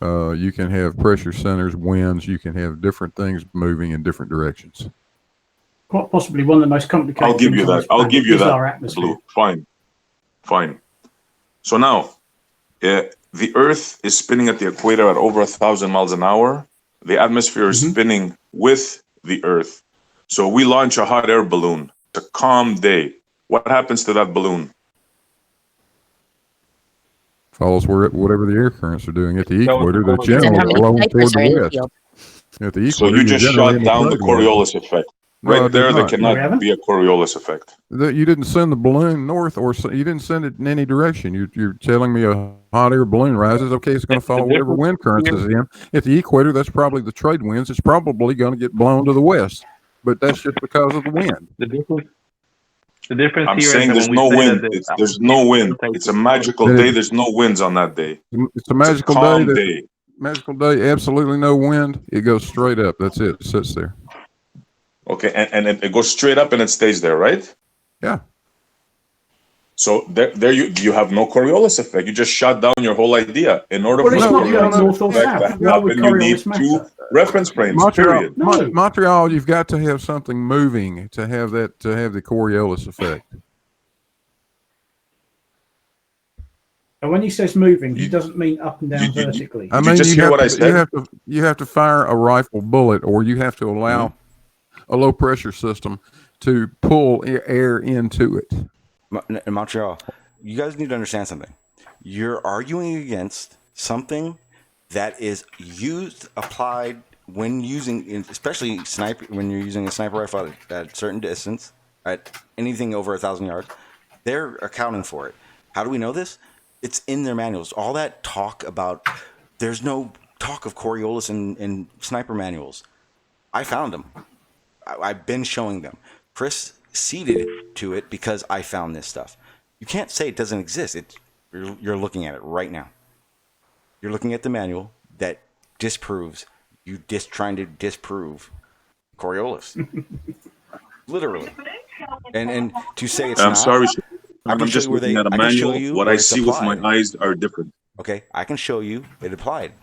you can have pressure centers, winds. You can have different things moving in different directions. Quite possibly one of the most complicated. I'll give you that. I'll give you our that. atmosphere. Blue. Fine. So now, the Earth is spinning at the equator at over 1,000 miles an hour. The atmosphere is spinning with the Earth. So we launch a hot air balloon. It's a calm day. What happens to that balloon? Follows whatever the air currents are doing at the equator. They're generally blowing toward the west. At the equator, So you just shot down the Coriolis effect. Right there cannot be a Coriolis effect. You didn't send the balloon north, or you didn't send it in any direction. You're telling me a hot air balloon rises. Okay, it's going to follow whatever wind currents is in. At the equator, that's probably the trade winds. It's probably going to get blown to the west, but that's just because of the wind. The difference I'm here saying is there's no wind. There's no wind. It's a magical day. There's no winds on that day. It's a magical calm day. day. magical day, absolutely no wind, it goes straight up. That's it. It sits there. Okay, and it goes straight up and it stays there, right? Yeah. So there you have no Coriolis effect. You just shut down your whole idea. In order Well, for it's the not Coriolis going north or effect south. to Why would happen, you need Coriolis two matter? reference frames. Montreal, Period. No. Montreal, you've got to have something moving to have the Coriolis effect. And when he says moving, he doesn't mean up and down vertically. I Did mean, you just hear what I said? You have to fire a rifle bullet, or you have to allow a low pressure system to pull air into it. In Montreal, you guys need to understand something. You're arguing against something that is applied when using, especially when you're using a sniper rifle at a certain distance, at anything over 1,000 yards. They're accounting for it. How do we know this? It's in their manuals. All that talk about, there's no talk of Coriolis in sniper manuals. I found them. I've been showing them. Chris ceded to it because I found this stuff. You can't say it doesn't exist. You're looking at it right now. You're looking at the manual that disproves you trying to disprove Coriolis. Literally. And to say it's I'm not. sorry. I'm just looking at a manual. What I see with my eyes are different. Okay, I can show you it applied.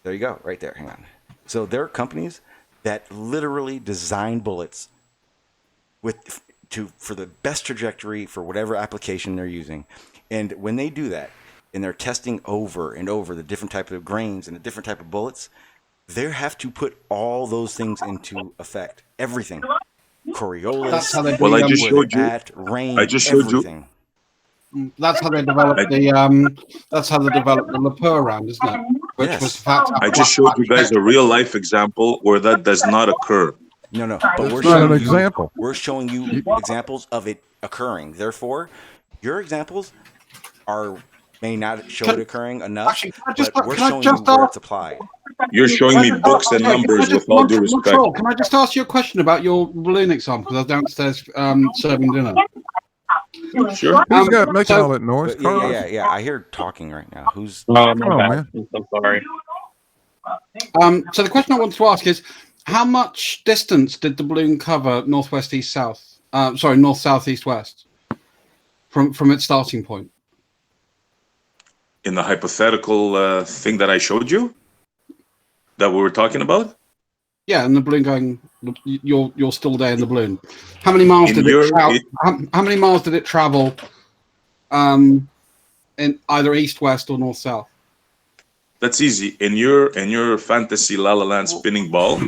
There you go, right there. Hang on. So there are companies that literally design bullets for the best trajectory for whatever application they're using. And when they do that, and they're testing over and over the different type of grains and the different type of bullets, they have to put all those things into effect. Everything. Coriolis. Well, I just showed you. At range, I just showed everything. That's how they developed that's how they developed the Lapeur round, isn't it? Which was the fact. I just showed you guys a real life example where that does not occur. No, but we're not showing an example. We're showing you examples of it occurring. Therefore, your examples may not show it occurring enough, but we're showing you where it's applied. You're showing me books and numbers with all due respect. Can I just ask you a question about your balloon example? Because I was downstairs serving dinner. Sure. Who's making all that noise? Yeah. I hear talking right now. Who's? Oh, man. I'm so sorry. So the question I wanted to ask is, how much distance did the balloon cover northwest, east, south? North, south, east, west from its starting point? In the hypothetical thing that I showed you, that we were talking about. Yeah, and the balloon going. You're still there in the balloon. How many miles did it travel? How many miles did it travel? In either east, west, or north, south. That's easy. In your fantasy La La Land spinning ball,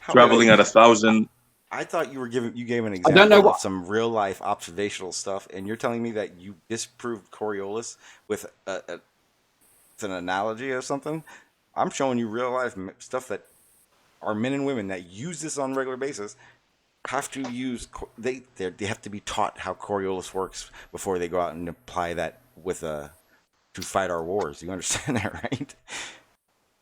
traveling at 1,000. I thought you gave an example of some real life observational stuff, and you're telling me that you disproved Coriolis with it's an analogy or something. I'm showing you real life stuff that our men and women that use this on a regular basis have to use. They have to be taught how Coriolis works before they go out and apply that to fight our wars. You understand that, right?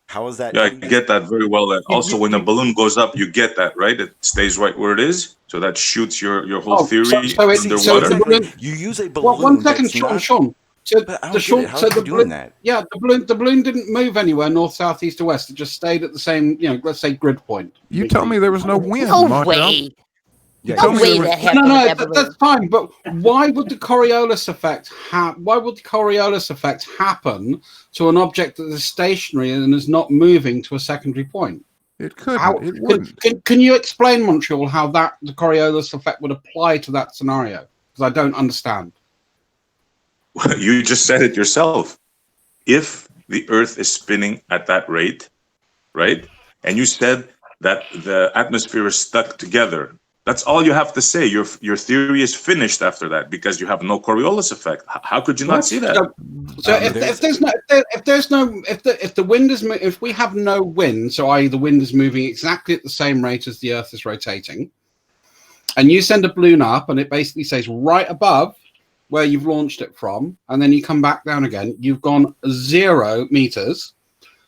How is that? Yeah, I get that very well. Also, when a balloon goes up, you get that, right? It stays right where it is, so that shoots your whole theory underwater. You use a balloon. Well, 1 second, Sean. So the balloon, that? Yeah, the balloon didn't move anywhere north, south, east, or west. It just stayed at the same, let's say grid point. You told me there was no wind. No Montreal. way. Yeah, No way that happened. No, that's fine. But why would the Coriolis effect happen to an object that is stationary and is not moving to a secondary point? It couldn't. It wouldn't. Can you explain, Montreal, how the Coriolis effect would apply to that scenario? Because I don't understand. You just said it yourself. If the Earth is spinning at that rate, right? And you said that the atmosphere is stuck together. That's all you have to say. Your theory is finished after that because you have no Coriolis effect. How could you not see that? So if we have no wind, so i.e. the wind is moving exactly at the same rate as the Earth is rotating, and you send a balloon up and it basically stays right above where you've launched it from, and then you come back down again, you've gone 0 meters.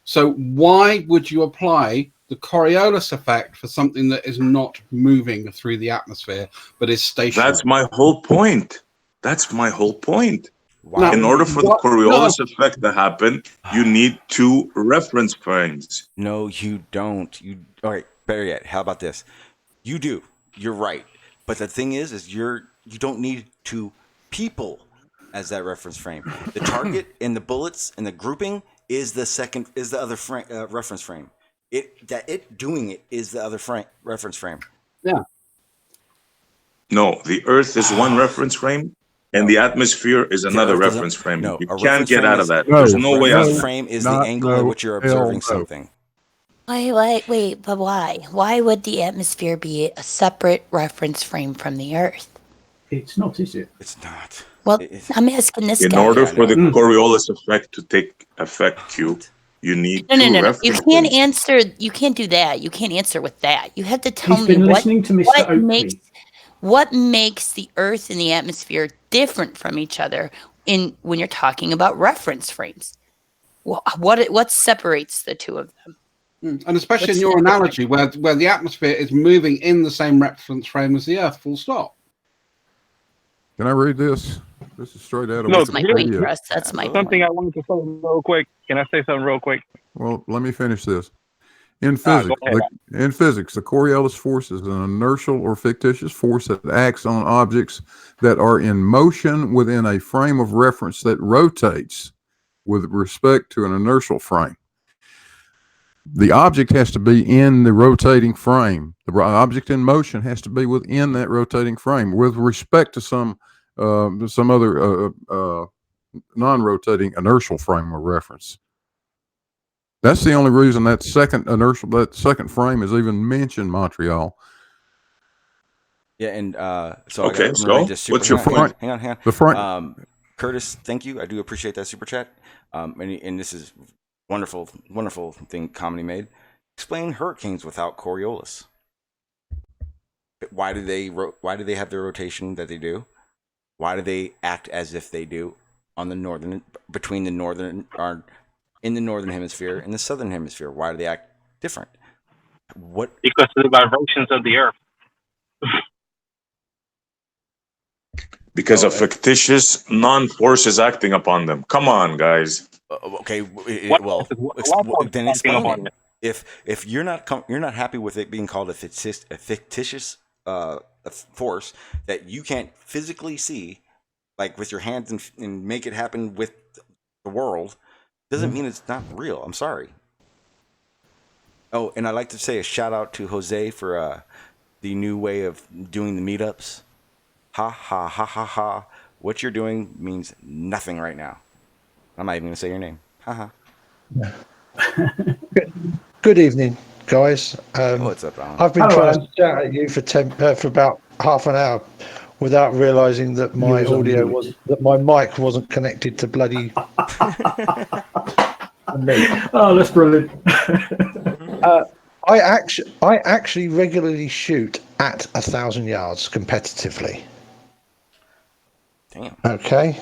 So why would you apply the Coriolis effect for something that is not moving through the atmosphere but is stationary? That's my whole point. Wow. In order for the Coriolis effect to happen, you need 2 reference frames. No, you don't. All right, better yet, how about this? You do. You're right. But the thing is you don't need 2 people as that reference frame. The target and the bullets and the grouping is the other reference frame. It doing it is the other reference frame. Yeah. No, the Earth is one reference frame, and the atmosphere is another reference frame. No, you can't get out of that. No, There's no way out of reference that. frame is the angle at which you're observing something. Wait, but why? Why would the atmosphere be a separate reference frame from the Earth? It's not, is it? It's not. Well, I'm asking this In guy. order for the Coriolis effect to take effect, Q, you need No. 2 You reference can't frames. answer. You can't do that. You can't answer with that. You have to tell He's me been listening to Mr. Oakley. what makes the Earth and the atmosphere different from each other when you're talking about reference frames. What separates the 2 of them? And especially in your analogy, where the atmosphere is moving in the same reference frame as the Earth, full stop. Can I read this? This is straight out of That's my point, Wikipedia. Druss. That's my Something I wanted to say real quick. Can I say something real quick? Well, let me finish this. In physics, the Coriolis force is an inertial or fictitious force that acts on objects that are in motion within a frame of reference that rotates with respect to an inertial frame. The object has to be in the rotating frame. The object in motion has to be within that rotating frame with respect to some other non-rotating inertial frame of reference. That's the only reason that second frame is even mentioned, Montreal. Yeah, and so Okay, I'm gonna read this super what's your point? Hang on. The front. Curtis, thank you. I do appreciate that super chat. And this is wonderful thing Comedy made. Explain hurricanes without Coriolis. Why do they have the rotation that they do? Why do they act as if they do in the northern hemisphere and the southern hemisphere? Why do they act different? Because of the vibrations of the Earth. Because a fictitious non-force is acting upon them. Come on, guys. Okay, then explain it. If you're not happy with it being called a fictitious force that you can't physically see, like with your hands and make it happen with the world, doesn't mean it's not real. I'm sorry. Oh, and I'd like to say a shout out to Jose for the new way of doing the meetups. Ha ha ha ha ha. What you're doing means nothing right now. I'm not even going to say your name. Ha ha. Good evening, guys. What's up, Alan? I've been trying to shout at you for about half an hour without realizing that my my mic wasn't connected to bloody. Oh, that's brilliant. I actually regularly shoot at 1,000 yards competitively. Damn. Okay.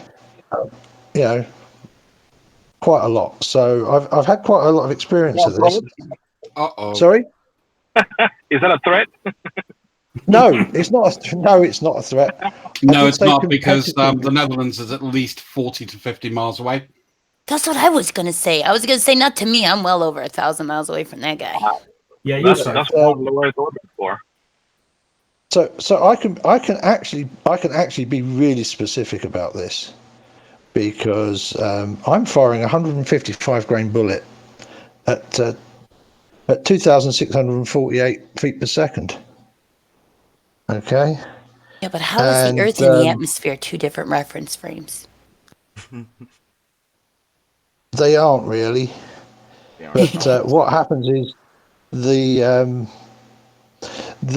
Quite a lot. So I've had quite a lot of experience of this. Sorry? Is that a threat? No, it's not. No, it's not a threat. No, it's not, because the Netherlands is at least 40 to 50 miles away. That's what I was gonna say. I was gonna say not to me. I'm well over 1,000 miles away from that guy. Yeah, that's one of the worst orders for. So I can actually be really specific about this, because I'm firing a 155 grain bullet at 2,648 feet per second. Okay. Yeah, but how is the Earth and the atmosphere 2 different reference frames? They aren't really. But what happens is the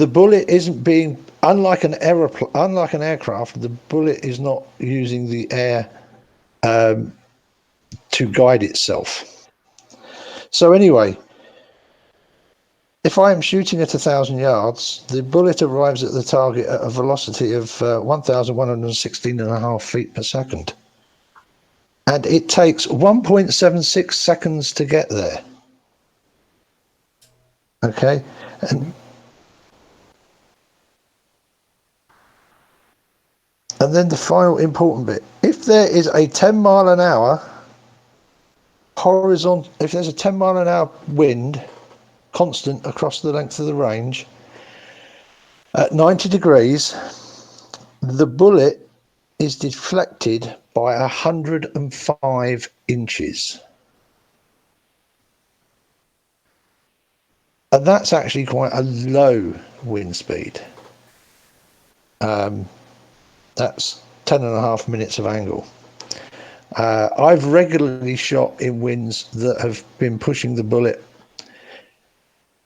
bullet isn't being, unlike an aircraft, the bullet is not using the air to guide itself. So anyway, if I am shooting at 1,000 yards, the bullet arrives at the target at a velocity of 1,116.5 feet per second. And it takes 1.76 seconds to get there. Okay? And then the final important bit. If if there is a 10 mile an hour horizontal, if there's a 10 mile an hour wind constant across the length of the range at 90 degrees, the bullet is deflected by 105 inches. And that's actually quite a low wind speed. That's 10.5 minutes of angle. I've regularly shot in winds that have been pushing the bullet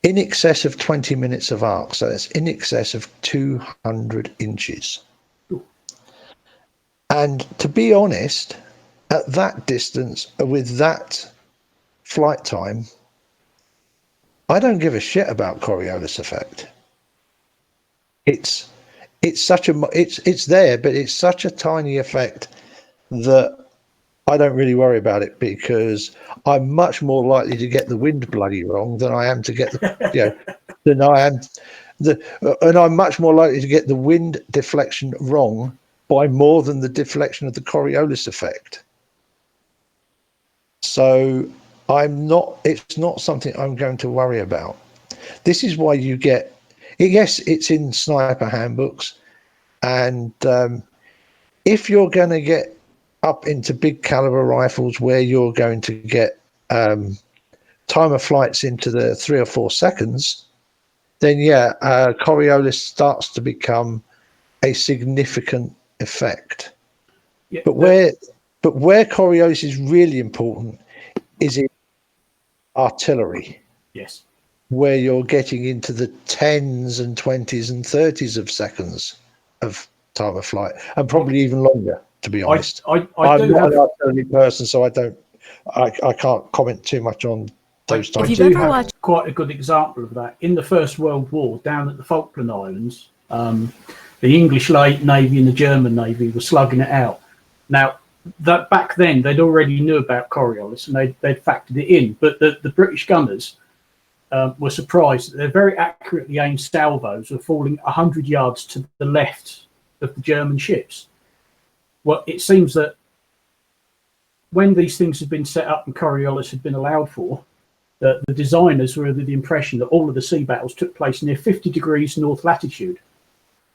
in excess of 20 minutes of arc. So that's in excess of 200 inches. And to be honest, at that distance, with that flight time, I don't give a shit about Coriolis effect. It's such a it's there, but it's such a tiny effect that I don't really worry about it, because I'm much more likely to get the wind bloody wrong than I am to get the than I am and I'm much more likely to get the wind deflection wrong by more than the deflection of the Coriolis effect. So it's not something I'm going to worry about. This is why you get, yes, it's in sniper handbooks, and if you're going to get up into big caliber rifles where you're going to get time of flights into the 3 or 4 seconds, then Coriolis starts to become a significant effect. Yeah, but where Coriolis is really important is in artillery. Yes. Where you're getting into the 10s and 20s and 30s of seconds of time of flight, and probably even longer, to be honest. I'm not an artillery person, so I can't comment too much on those times. I do have quite a good example of that. In the First World War, down at the Falkland Islands, the English Navy and the German Navy were slugging it out. Now, that back then, they'd already knew about Coriolis, and they'd factored it in. But the British gunners were surprised that their very accurately aimed salvos were falling 100 yards to the left of the German ships. Well, it seems that when these things had been set up and Coriolis had been allowed for, the designers were under the impression that all of the sea battles took place near 50 degrees north latitude,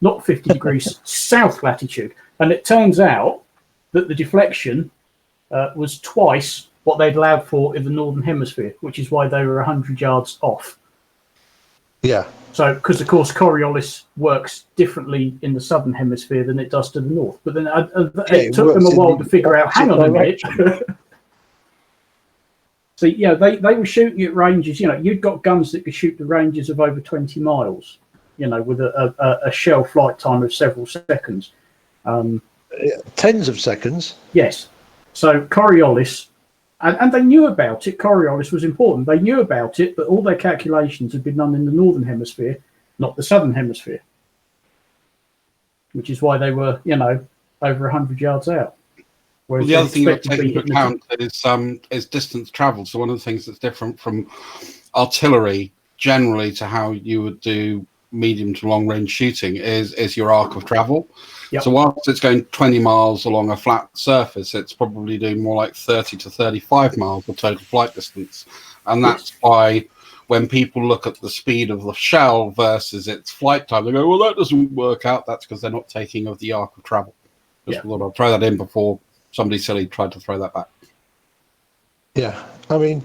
not 50 degrees south latitude. And it turns out that the deflection was twice what they'd allowed for in the northern hemisphere, which is why they were 100 yards off. Yeah. So, because of course Coriolis works differently in the southern hemisphere than it does to the north. But then it took them a while to figure out. Hang on a minute. So yeah, they were shooting at ranges. You'd got guns that could shoot the ranges of over 20 miles. With a shell flight time of several seconds. Tens of seconds. Yes. So Coriolis. And they knew about it. Coriolis was important. They knew about it, but all their calculations had been done in the northern hemisphere, not the southern hemisphere, which is why they were, over 100 yards out. Well, the other thing you've got to take into account is distance traveled. So one of the things that's different from artillery generally to how you would do medium to long range shooting is your arc of travel. Yep. So whilst it's going 20 miles along a flat surface, it's probably doing more like 30 to 35 miles of total flight distance. And that's why when people look at the speed of the shell versus its flight time, they go, well, that doesn't work out. That's because they're not taking of the arc of travel. Just thought I'll throw that in before somebody silly tried to throw that back. Yeah. I mean,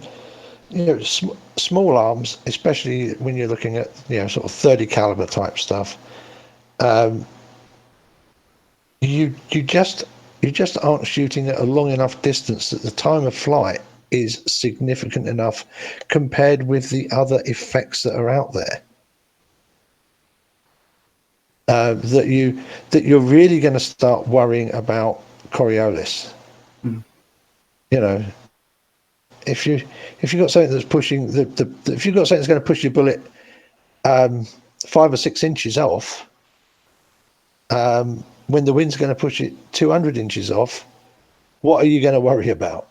small arms, especially when you're looking at, sort of 30 caliber type stuff, you just aren't shooting at a long enough distance that the time of flight is significant enough compared with the other effects that are out there. That you're really going to start worrying about Coriolis. Mm. If you've got something that's pushing if you've got something that's going to push your bullet 5 or 6 inches off, when the wind's going to push it 200 inches off, what are you going to worry about?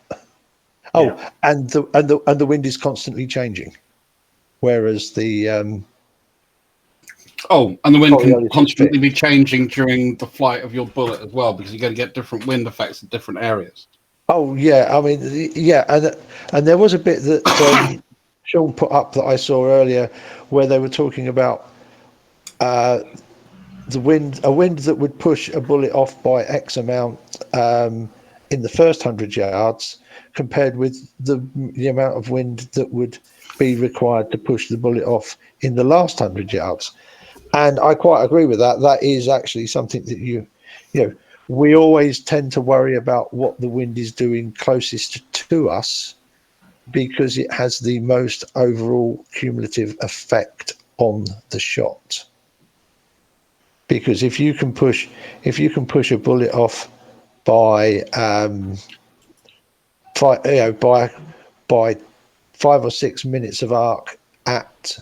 And the wind is constantly changing, whereas the Oh, and the wind can Coriolis constantly effect. be changing during the flight of your bullet as well, because you're going to get different wind effects in different areas. Oh yeah, I mean yeah, and there was a bit that Sean put up that I saw earlier, where they were talking about a wind that would push a bullet off by X amount in the first 100 yards, compared with the amount of wind that would be required to push the bullet off in the last 100 yards. And I quite agree with that. That is actually something that you know, we always tend to worry about what the wind is doing closest to us, because it has the most overall cumulative effect on the shot. Because if you can push a bullet off by by 5 or 6 minutes of arc at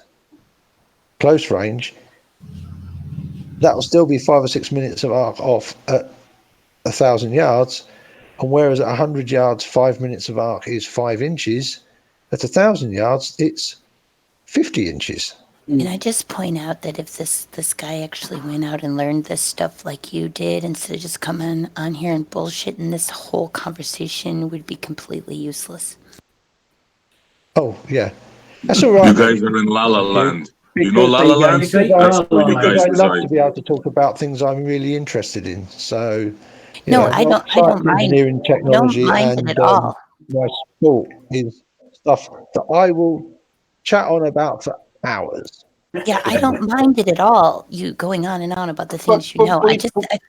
close range, that will still be 5 or 6 minutes of arc off at 1,000 yards, and whereas at 100 yards 5 minutes of arc is 5 inches, at 1,000 yards it's 50 inches. Can I just point out that if this guy actually went out and learned this stuff like you did, instead of just coming on here and bullshitting, this whole conversation would be completely useless. Oh yeah, that's all right. You guys are in La La Land. You know La Because- La Land? That's where you because guys I love to reside. be able to talk about things I'm really interested in. So No, I don't mind. engineering, technology, I don't mind and it at all. my sport is stuff that I will chat on about for hours. Yeah, I don't mind it at all. You going on and on about the things you know. I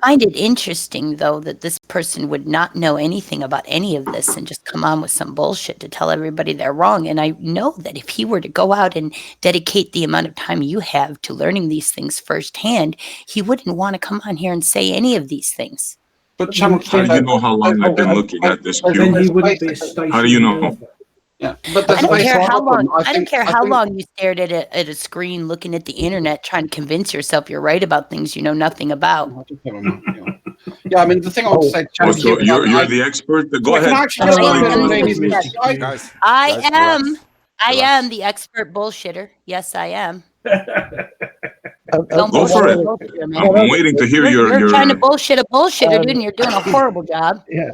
find it interesting though that this person would not know anything about any of this and just come on with some bullshit to tell everybody they're wrong. And I know that if he were to go out and dedicate the amount of time you have to learning these things firsthand, he wouldn't want to come on here and say any of these things. But How do you know how long I've been looking at this Then he cube? wouldn't be a station. How do you know? Yeah, but I don't care how long. I don't think- care I how think- long you stared at a screen, looking at the internet, trying to convince yourself you're right about things you know nothing about. Yeah, I mean, the thing I want to say, Oh, so you're the expert? Go Well, ahead. can I actually Explain jump in to and us. maybe- Guys, I guys, am. relax. I Relax. am the expert bullshitter. Yes, I am. Don't Go bullshit for a it. bullshitter, man. I'm waiting to hear You're trying to your. bullshit a bullshitter, dude, and you're doing a horrible job. Yeah.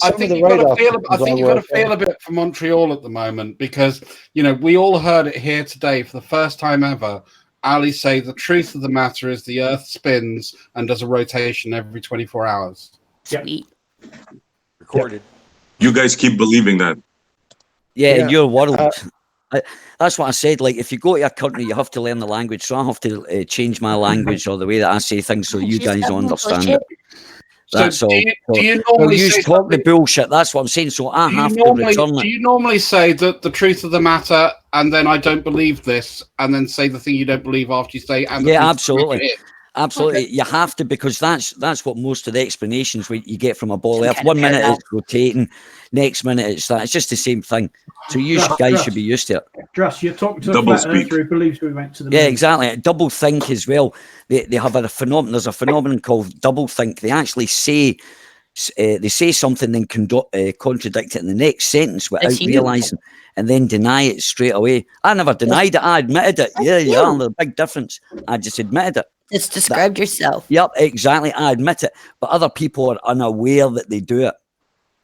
I think you've got to feel. I think you've got to feel a bit for Montreal at the moment, because we all heard it here today for the first time ever. Ali say the truth of the matter is the Earth spins and does a rotation every 24 hours. Sweet. Recorded. You guys keep believing that. Yeah, Yeah. in your world. That's what I said. Like, if you go to a country, you have to learn the language. So I have to change my language or the way that I say things so you guys understand it. That's So all. do you normally you say talk the bullshit. That's what I'm saying. So I have to return do it. you normally say that the truth of the matter, and then I don't believe this, and then say the thing you don't believe after you say, and the Yeah, truth of the absolutely. matter is? Absolutely, you have to, because that's what most of the explanations you get from a ball earth. Kind of 1 minute paradox. it's rotating, next minute it's that. It's just the same thing. So you guys should be used to it. Druss, you're talking to a Double flat speak. earther who believes we went to the Yeah, moon. exactly. Double think as well. They have a phenomenon. There's a phenomenon called double think. They actually say something, then contradict it in the next sentence without That's you. realizing, and then deny it straight away. I never denied it. I admitted it. Yeah, you. yeah. There's a big difference. I just admitted it. Just described yourself. Yep, exactly. I admit it. But other people are unaware that they do it,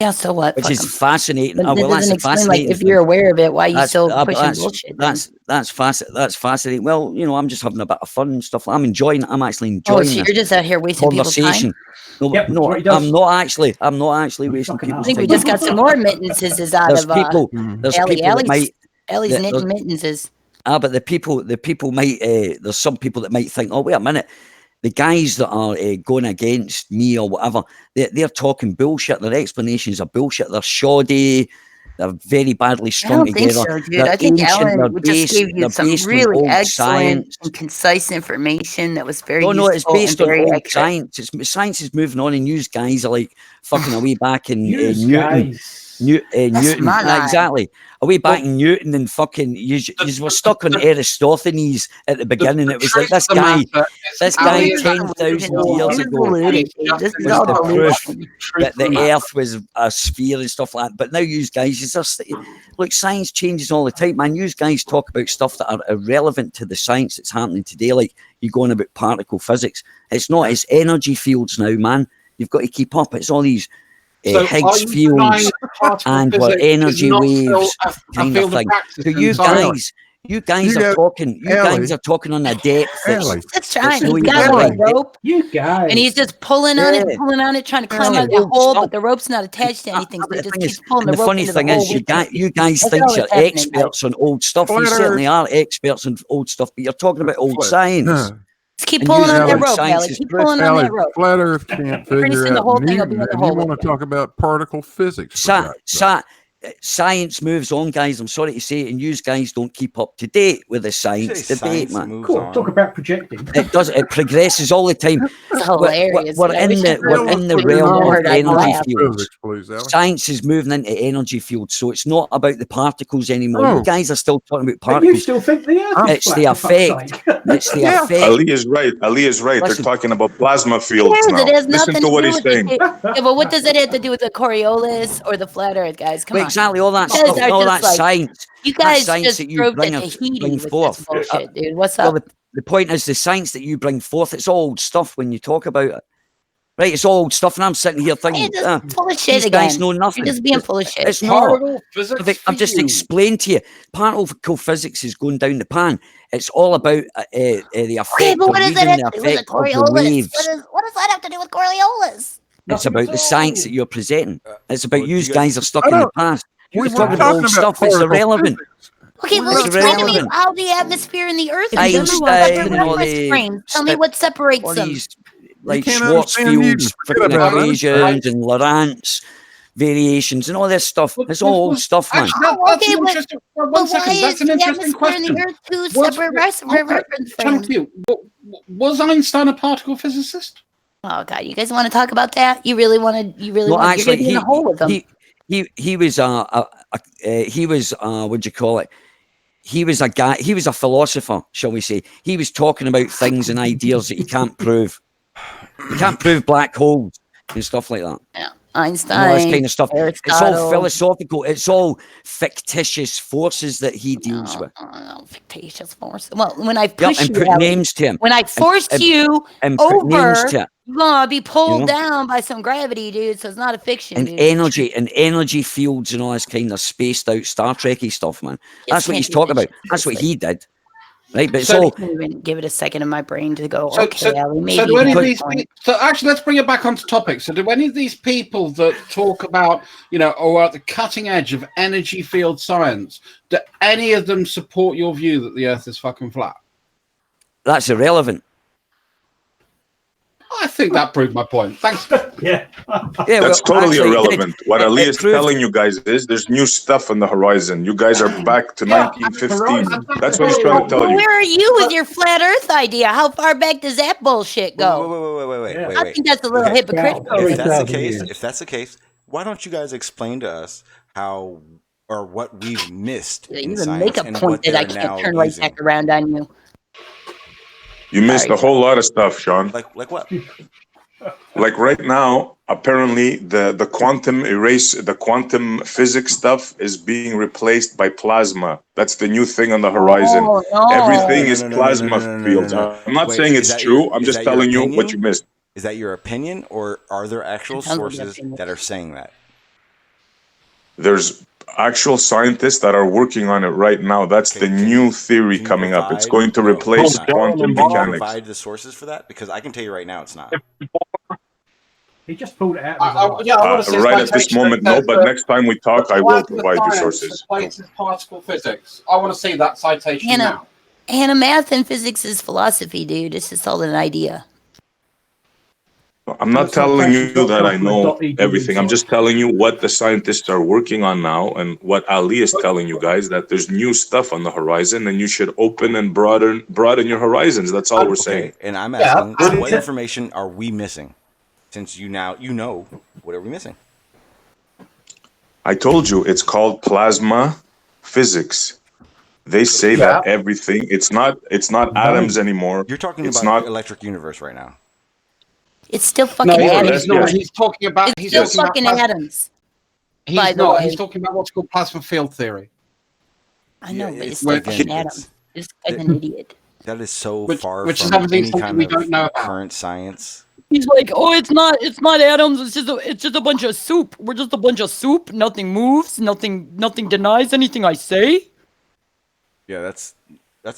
Yeah, so what? which Fuck is 'em. fascinating. That Well, that's doesn't a explain, like, fascinating if you're thing. aware of it, why you still pushing that's, bullshit? then? That's fascinating. Well, I'm just having a bit of fun and stuff. I'm actually Oh, enjoying so this you're just out here wasting people's conversation. time? Yep, No, that's what he does. I'm not actually wasting fucking people's I think time. we just got some more mittenses out There's of people Ellie. that might. Ellie's that- knitting mittenses. But the people might. There's some people that might think, oh, wait a minute. The guys that are going against me or whatever, they're talking bullshit. Their explanations are bullshit. They're shoddy. They're very badly I strung don't think together. so, dude. They're I think ancient, Ellen they're just gave they're you some based on really old excellent science. and concise information that was very No, useful it's based and on very old accurate. science. Science is moving on, and you guys are like fucking away back in Use Newton. guys. Newton, my line. exactly. Away back in Newton and fucking, you were stuck on Aristophanes at the beginning. It was like this guy 10,000 years ago This is all was the proof delusion. that the Earth was a sphere and stuff like that. But now you guys, look, science changes all the time, man. You guys talk about stuff that are irrelevant to the science that's happening today. Like you're going about particle physics. It's not. It's energy fields now, man. You've got to keep up. It's all these Higgs fields and energy waves kind of thing. So you guys are talking. You guys are talking on a depth. That's trying. He's got a rope. You guys. And he's just pulling on it, trying to climb out of the hole, but the rope's not attached to anything. So he just keeps pulling the rope. The funny thing is, you guys think you're experts on old stuff. You certainly are experts on old stuff, but you're talking about old science. Just keep pulling on that rope, Alec. Keep pulling on that rope. Flat Earth can't figure out Newton, and you want to talk about particle physics. Science moves on, guys. I'm sorry to say it, and you guys don't keep up to date with the science debate, man. Cool. Talk about projecting. It does. It progresses all the time. It's hilarious. We're in the realm of energy fields. Please, science is moving into energy fields, so it's not about the particles anymore. You guys are still talking about particles. But you still think the Earth is It's the effect. It's the effect. Ali is right. Listen, they're talking about plasma fields now. It has Listen to what he's saying. Yeah, but what does it have to do with the Coriolis or the flat Earth, guys? Come on. Exactly, all that stuff, all that science. You guys science just proved that Tahiti was this bullshit, dude. What's up? Well, the point is the science that you bring forth, it's all old stuff when you talk about it. Right, it's all old stuff, and I'm sitting here thinking, you're just full of shit these again. guys know nothing. You're just being full of shit. It's not. I've just explained to you. Particle physics is going down the pan. It's all about the effect. Okay, but what does that have to do with the Coriolis? What does that have to do with Coriolis? It's about the science that you're presenting. It's about you guys are stuck in the past. You're talking about old stuff. It's irrelevant. Okay, well, explain to me how the atmosphere and the Earth is separate reference frames. Tell me what separates them. Like Schwarzschild's equations and Lorentz variations and all this stuff. It's all old stuff, man. That's an interesting question. Was Einstein a particle physicist? Oh God, you guys want to talk about that? You really want to? You really want to get in the hole with them? He was what do you call it? He was a guy. He was a philosopher, shall we say? He was talking about things and ideas that you can't prove. You can't prove black holes and stuff like that. Yeah. Einstein, all this kind of stuff. Aristotle. It's all philosophical. It's all fictitious forces that he deals with. Fictitious forces. Well, when I push and you, put names to him. When I force you and over, you're gonna be pulled down by some gravity, dude. So it's not a fiction. And energy fields and all this kind of spaced out Star Trek-y stuff, man. That's what he's talking about. That's what he did. Right, but so give it a second in my brain to go. Ali, maybe. So actually, let's bring it back onto topic. So, do any of these people that talk about, or at the cutting edge of energy field science, do any of them support your view that the Earth is fucking flat? That's irrelevant. I think that proved my point. Thanks. That's totally irrelevant. What Ali is telling you guys is there's new stuff on the horizon. You guys are back to 1915. That's what he's trying to tell you. Where are you with your flat Earth idea? How far back does that bullshit go? Wait. I think that's a little hypocritical. If that's the case, why don't you guys explain to us how or what we've missed in science? Make a point that I can't turn right back around on you. You missed a whole lot of stuff, Sean. Like what? Like right now, apparently the quantum physics stuff is being replaced by plasma. That's the new thing on the horizon. Oh, no. Everything is plasma fields. I'm not saying it's true. I'm just telling you what you missed. Is that your opinion, or are there actual sources that are saying that? There's actual scientists that are working on it right now. That's the new theory coming up. It's going to replace quantum mechanics. Provide the sources for that, because I can tell you right now, it's not. He just pulled it out. Right at this moment, no. But next time we talk, I will provide you sources. Particle physics. I want to see that citation now. Hannah, math and physics is philosophy, dude. It's just all an idea. I'm not telling you that I know everything. I'm just telling you what the scientists are working on now, and what Ali is telling you guys, that there's new stuff on the horizon, and you should open and broaden your horizons. That's all we're saying. And I'm asking, what information are we missing? Since you know, what are we missing? I told you it's called plasma physics. They say that everything, it's not atoms anymore. You're talking It's about not electric universe right now. It's still No, fucking More or atoms. less, he's not. yes. He's talking about. It's He's still talking about fucking plasma. atoms. He's by the not. way. He's talking about what's called plasma field theory. I know, Yeah, but it's it's still again, fucking it's- atoms. This guy's an idiot. That is so Which far is from obviously any something kind we of don't know about. current science. He's like, oh, it's not atoms. It's just a bunch of soup. We're just a bunch of soup. Nothing moves. Nothing denies anything I say. Yeah, that's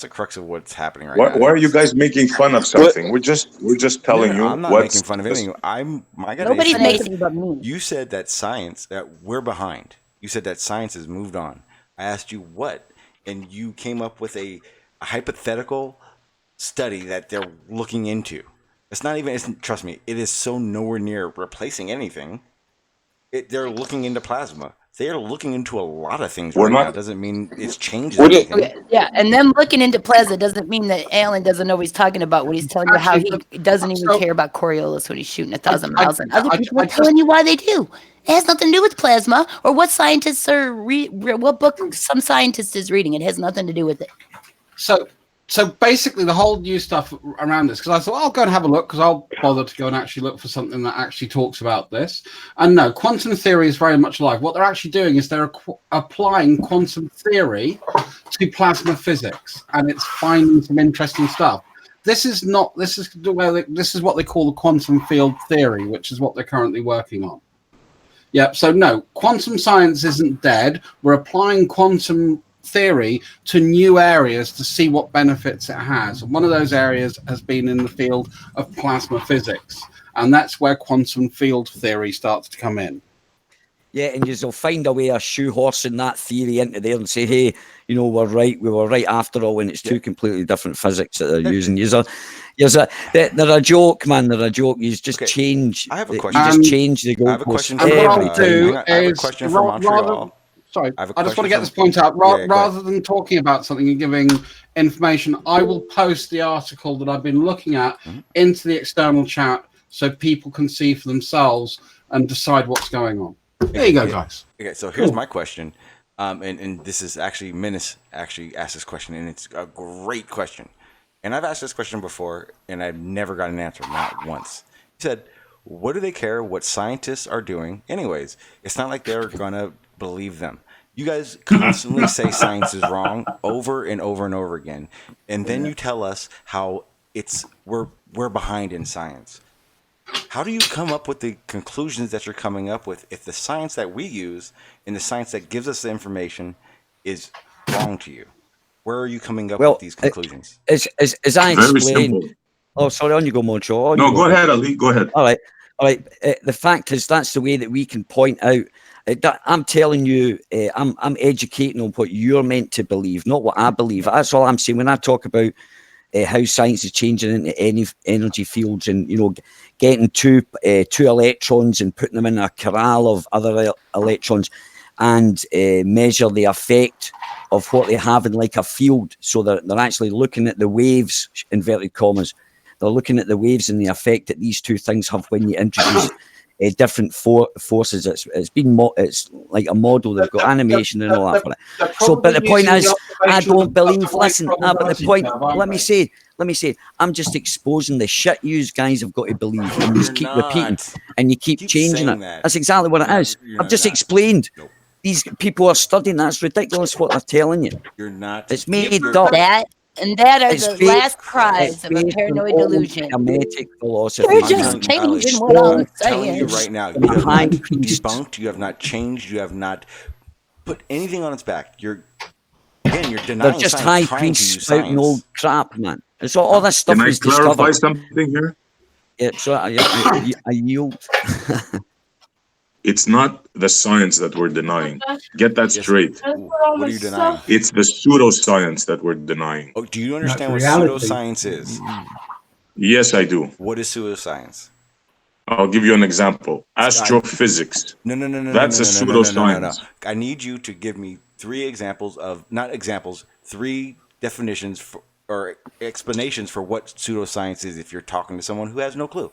the crux of what's happening right now. Why are you guys making fun of something? We're just telling you. I'm not making fun of anything. I got Nobody's issue making with- but me. You said that science, that we're behind. You said that science has moved on. I asked you what, and you came up with a hypothetical study that they're looking into. It's not even. Trust me, it is so nowhere near replacing anything. They're looking into plasma. They are looking into a lot of things right now. Doesn't mean it's changing anything. Okay, yeah, and them looking into plasma doesn't mean that Alan doesn't know what he's talking about when he's telling you how he doesn't even care about Coriolis when he's shooting 1,000 miles. And other people are telling you why they do. It has nothing to do with plasma or what scientists are what book some scientist is reading. It has nothing to do with it. So basically, the whole new stuff around this, because I thought I'll go and have a look, because I'll bother to go and actually look for something that actually talks about this. And no, quantum theory is very much alive. What they're actually doing is they're applying quantum theory to plasma physics, and it's finding some interesting stuff. This is what they call the quantum field theory, which is what they're currently working on. Yeah. So no, quantum science isn't dead. We're applying quantum theory to new areas to see what benefits it has. And one of those areas has been in the field of plasma physics, and that's where quantum field theory starts to come in. Yeah, and you'll find a way of shoehorseing that theory into there and say, hey, we were right after all, when it's two completely different physics that they're using. They're a joke, man. They're a joke. You just change. I have a question. You just change the goalposts. I have a question. Every I have a is question from Montreal. Sorry, I just want to get this point out. Rather than talking about something and giving information, I will post the article that I've been looking at into the external chat so people can see for themselves and decide what's going on. There you go, guys. Okay, so here's my question. And this is actually Menace actually asked this question, and it's a great question. And I've asked this question before, and I've never got an answer, not once. He said, what do they care what scientists are doing anyways? It's not like they're going to believe them. You guys constantly say science is wrong over and over and over again, and then you tell us how we're behind in science. How do you come up with the conclusions that you're coming up with if the science that we use and the science that gives us the information is wrong to you? Where are you coming up with these conclusions? As I explained. Oh, sorry, on you go, Montreal. No, go ahead, Ali. Go ahead. All right. The fact is, that's the way that we can point out. I'm telling you, I'm educating on what you're meant to believe, not what I believe. That's all I'm saying. When I talk about how science is changing into any energy fields, and getting two electrons and putting them in a corral of other electrons, and measure the effect of what they have in like a field, so that they're actually looking at the waves, inverted commas. They're looking at the waves and the effect that these two things have when you introduce different forces. It's like a model. They've got animation and all that for it. So, but the point is, I don't believe. Listen, but the point. Let me say. I'm just exposing the shit you guys have got to believe, and you just keep repeating, and you keep changing it. That's exactly what it is. I've just explained. These people are studying. That's ridiculous what they're telling you. You're not. It's made up. That are the last cries of a paranoid delusion. Hermetic philosophy. You're just changing what I'm telling you saying. right now, you have not debunked, you have not changed, you have not put anything on its back. You're denying. They're just science, high trying to priests use spouting science. old crap, man. And so all this stuff Can I was clarify discovered. something here? Yeah, so I yield. It's not the science that we're denying. Get that straight. What are you denying? It's the pseudoscience that we're denying. Oh, do you understand what pseudoscience is? Yes, I do. What is pseudoscience? I'll give you an example. Astrophysics. No. That's a pseudoscience. No. I need you to give me three definitions or explanations for what pseudoscience is if you're talking to someone who has no clue.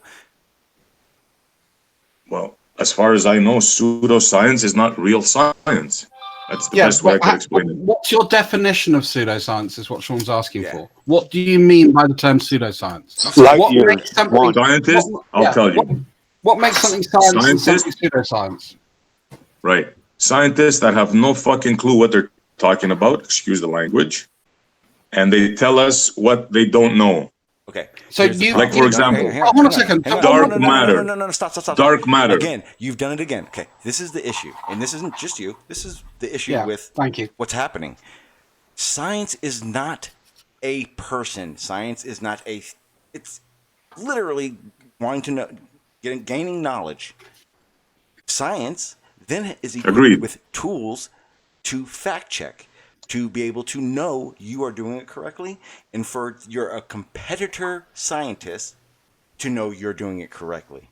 Well, As far as I know, pseudoscience is not real science. That's the best way I could explain it. What's your definition of pseudoscience is what Sean's asking for. What do you mean by the term pseudoscience? What makes something scientist? I'll tell you. What makes something science and something pseudoscience? Right. Scientists that have no fucking clue what they're talking about, excuse the language, and they tell us what they don't know. Okay. So like, for example, hold on a second. Dark matter. No, stop. Dark matter. Again, you've done it again. Okay, this is the issue, and this isn't just you. This is the issue with what's happening. Science is not a person. Science is not a. It's literally wanting to know, gaining knowledge. Science then is equipped with tools to fact check, to be able to know you are doing it correctly, and for you're a competitor scientist to know you're doing it correctly.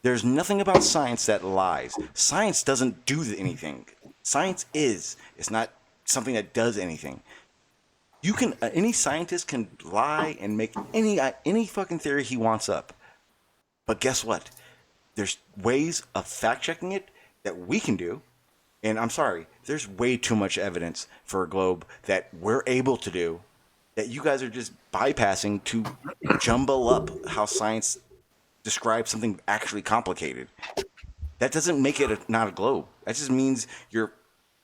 There's nothing about science that lies. Science doesn't do anything. Science is. It's not something that does anything. You can any scientist can lie and make any fucking theory he wants up. But guess what? There's ways of fact checking it that we can do. And I'm sorry, there's way too much evidence for a Globe that we're able to do that you guys are just bypassing to jumble up how science describes something actually complicated. That doesn't make it not a Globe. That just means you're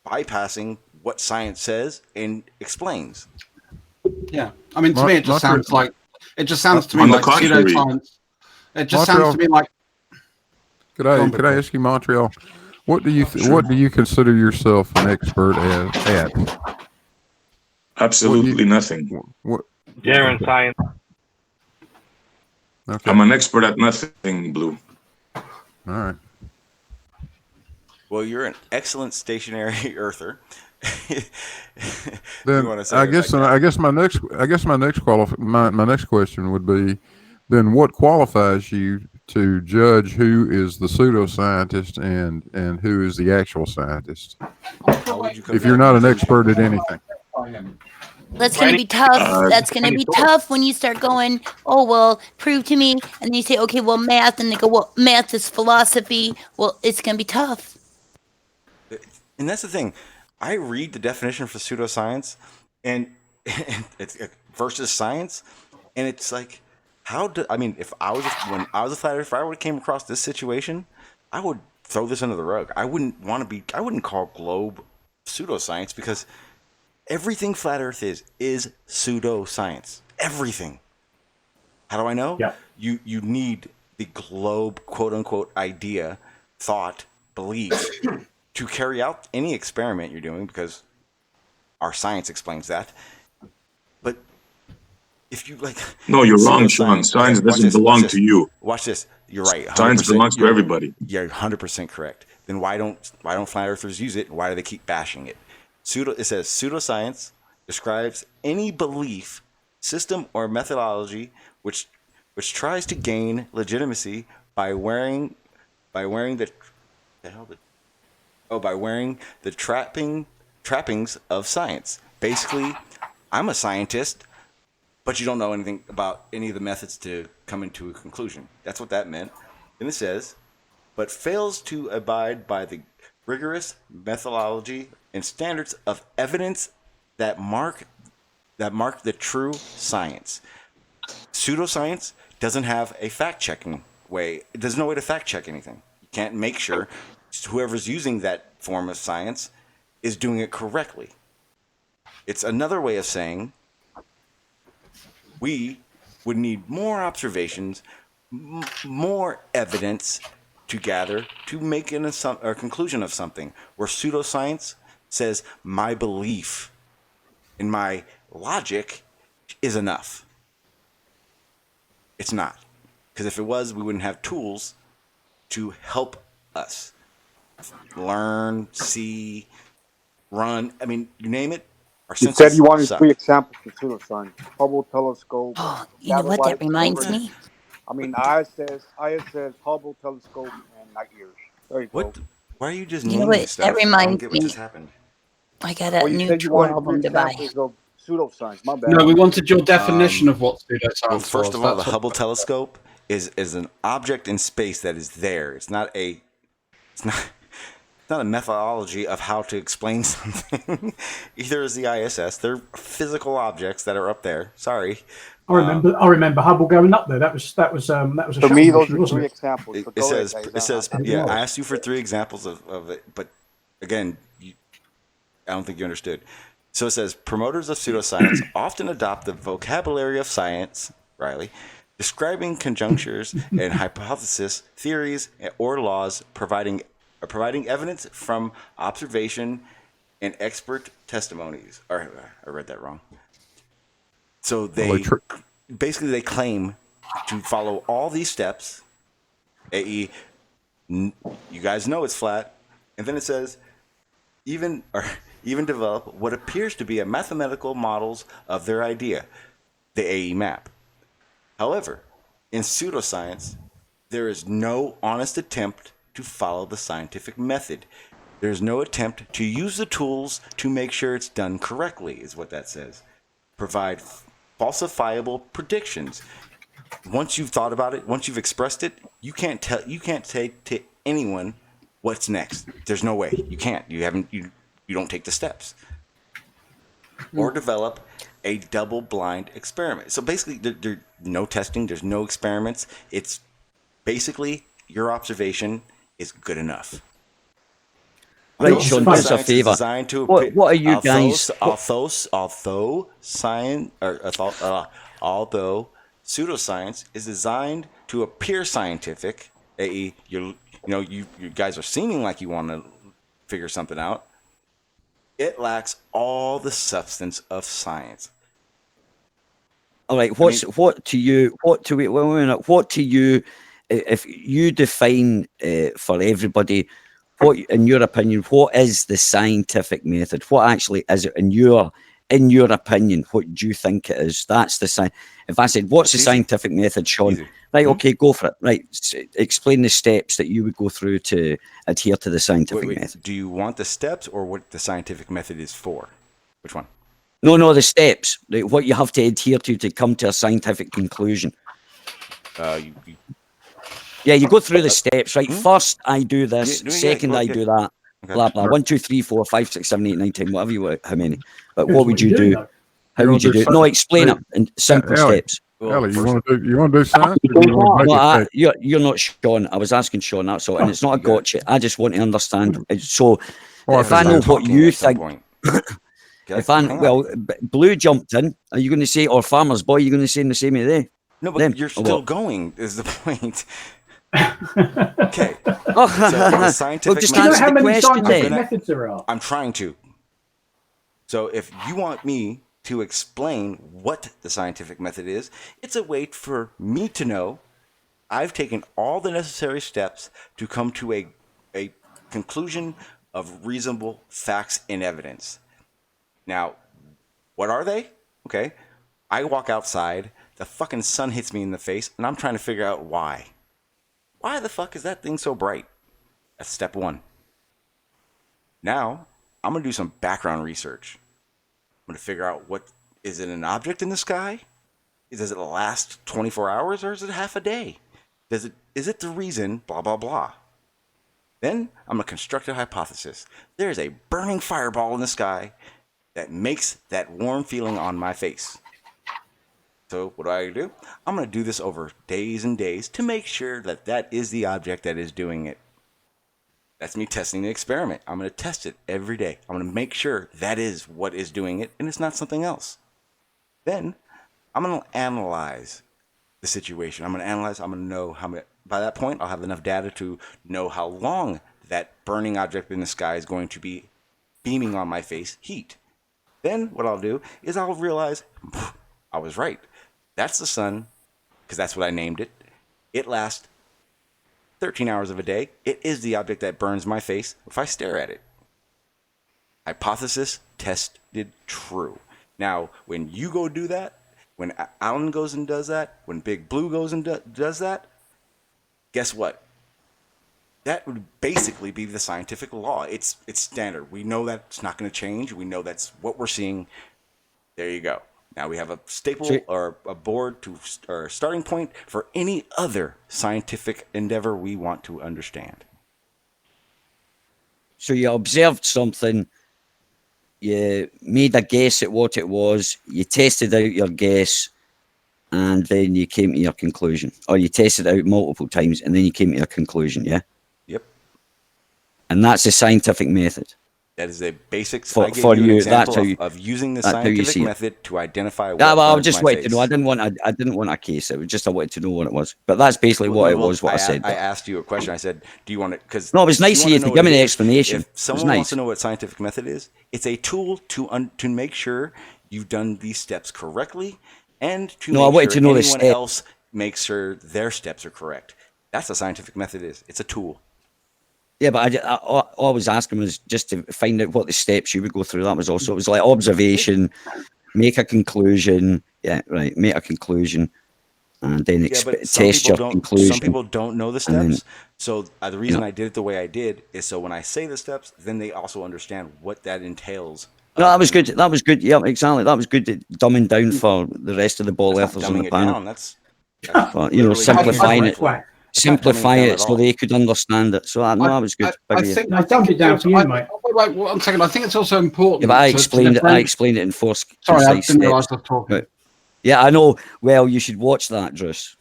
bypassing what science says and explains. Yeah, I mean, to me, it just sounds to me like pseudoscience. It just sounds to me like. Could I ask you, Montreal? What do you consider yourself an expert at? Absolutely nothing. General science. Okay. I'm an expert at nothing, Blue. All right. Well, you're an excellent stationary earther. Then I guess my next question would be, then what qualifies you to judge who is the pseudoscientist and who is the actual scientist? If you're not an expert at anything. That's going to be tough. That's going to be tough when you start going, oh, well, prove to me. And then you say, okay, well, math. And they go, well, math is philosophy. Well, it's going to be tough. And that's the thing. I read the definition for pseudoscience and it's versus science. And it's like, when I was a flat earther, if I would have came across this situation, I would throw this under the rug. I wouldn't call Globe pseudoscience because everything flat earth is pseudoscience. Everything. How do I know? Yeah. You need the Globe quote unquote idea, thought, belief to carry out any experiment you're doing because our science explains that. But if you no, you're wrong, Sean. Science doesn't belong to you. Watch this. You're right. Science belongs to everybody. You're 100% correct. Then why don't flat earthers use it? Why do they keep bashing it? It says pseudoscience describes any belief, system, or methodology which tries to gain legitimacy by wearing the trappings of science. Basically, I'm a scientist, but you don't know anything about any of the methods to come into a conclusion. That's what that meant. Then it says, but fails to abide by the rigorous methodology and standards of evidence that mark the true science. Pseudoscience doesn't have a fact-checking way. There's no way to fact-check anything. You can't make sure whoever's using that form of science is doing it correctly. It's another way of saying we would need more observations, more evidence to gather to make a conclusion of something, where pseudoscience says my belief and my logic is enough. It's not. Because if it was, we wouldn't have tools to help us learn, see, run. I mean, you name it. You said you wanted 3 examples of pseudoscience: Hubble telescope. Oh, you know what that reminds me? I mean, ISS, Hubble telescope, and light years. There you go. Why are you just naming what? Stuff? That reminds me. What just happened? I got a new tool album to buy. Pseudoscience. My bad. No, we wanted your definition of what pseudoscience Well, first of all, the Hubble telescope is an object in space that is there. It's not a methodology of how to explain something. Either is the ISS. They're physical objects that are up there. Sorry. I remember Hubble going up there. That was a For me, those mission, are wasn't three it? examples. But It go says, ahead, guys. yeah, I asked you for 3 examples of it, but again, I don't think you understood. So it says, promoters of pseudoscience often adopt the vocabulary of science, Riley, describing conjunctures and hypotheses, theories, or laws, providing evidence from observation and expert testimonies. Or I read that wrong. So they claim to follow all these steps, i.e., you guys know it's flat, and then it says even develop what appears to be a mathematical models of their idea, the AE map. However, in pseudoscience, there is no honest attempt to follow the scientific method. There's no attempt to use the tools to make sure it's done correctly, is what that says. Provide falsifiable predictions. Once you've thought about it, once you've expressed it, you can't say to anyone what's next. There's no way. You can't. You don't take the steps. Or develop a double-blind experiment. So basically, there's no testing. There's no experiments. It's basically your observation is good enough. Right, Sean, do us a favour. What are you guys? Although pseudoscience is designed to appear scientific, i.e., you guys are seeming like you want to figure something out, it lacks all the substance of science. All right, what to you? If you define for everybody, what, in your opinion, what is the scientific method? What actually is it in your opinion? What do you think it is? That's the science. If I said, "What's the scientific method, Sean?" Easy. Right, okay, go for it. Right, explain the steps that you would go through to adhere to the scientific method. Do you want the steps or what the scientific method is for? Which one? No, the steps. Right, what you have to adhere to come to a scientific conclusion. Yeah, you go through the steps, right? First, I do this. Second, I do that. Okay. Blah blah. 1, 2, 3, 4, 5, 6, 7, 8, 9, 10. Whatever you want. How many? But what would you do? How would you do it? No, explain it in simple steps. Ellie, you want to do science? Or you want to make it you're not Sean. I was asking Sean, that's all, and it's not a gotcha. I just want to understand. So, if I know what you think, Blue jumped in. Are you going to say, or Farmer's Boy? Are you going to say in the same way? No, but you're still going. Is the point? Okay. So the scientific do you know how many scientific methods there are? I'm trying to. So if you want me to explain what the scientific method is, it's a way for me to know I've taken all the necessary steps to come to a conclusion of reasonable facts and evidence. Now, what are they? Okay. I walk outside, the fucking sun hits me in the face, and I'm trying to figure out why. Why the fuck is that thing so bright? That's step 1. Now, I'm going to do some background research. I'm going to figure out is it an object in the sky? Does it last 24 hours or is it half a day? Is it the reason, blah, blah, blah. Then I'm going to construct a hypothesis. There's a burning fireball in the sky that makes that warm feeling on my face. So what do? I'm going to do this over days and days to make sure that is the object that is doing it. That's me testing the experiment. I'm going to test it every day. I'm going to make sure that is what is doing it and it's not something else. Then I'm going to analyze the situation. I'm going to know how many. By that point, I'll have enough data to know how long that burning object in the sky is going to be beaming on my face heat. Then what I'll do is I'll realize I was right. That's the sun, because that's what I named it. It lasts 13 hours of a day. It is the object that burns my face if I stare at it. Hypothesis tested true. Now, when you go do that, when Alan goes and does that, when Big Blue goes and does that, guess what? That would basically be the scientific law. It's standard. We know that's not going to change. We know that's what we're seeing. There you go. Now we have a staple or a board or a starting point for any other scientific endeavor we want to understand. So you observed something, you made a guess at what it was, you tested out your guess, and then you came to your conclusion. Or you tested it out multiple times, and then you came to your conclusion, yeah? Yep. And that's the scientific method. That is a basic. For I gave you an you, example that's of using the that's how you scientific see it. method to identify what Yeah, well, I burns just my wanted to face. know. I didn't want a case. It was just I wanted to know what it was. But that's basically what it was. What I said. I asked you a question. I said, "Do you want it?" Because no, it was nice of you to give me the explanation. If someone wants to know what scientific method is, it's a tool to make sure you've done these steps correctly, and to make sure anyone else makes sure their steps are correct. That's what scientific method is. It's a tool. Yeah, but I always ask him was just to find out what the steps you would go through. That was also, it was like observation, make a conclusion. Yeah, right. Make a conclusion, and then test your conclusion. Some people don't know the steps. So the reason I did it the way I did is so when I say the steps, then they also understand what that entails. No, that was good. That was good. Yeah, exactly. That was good at dumbing down for the rest of the ball earthers on the panel. That's simplifying it. Simplify it so they could understand it. So that was good. I think I dumbed it down for you, mate. Wait, 1 second. I think it's also important. Yeah, but I explained it in four. Sorry, I didn't realise I was talking. Right. Yeah, I know. Well, you should watch that, Druss.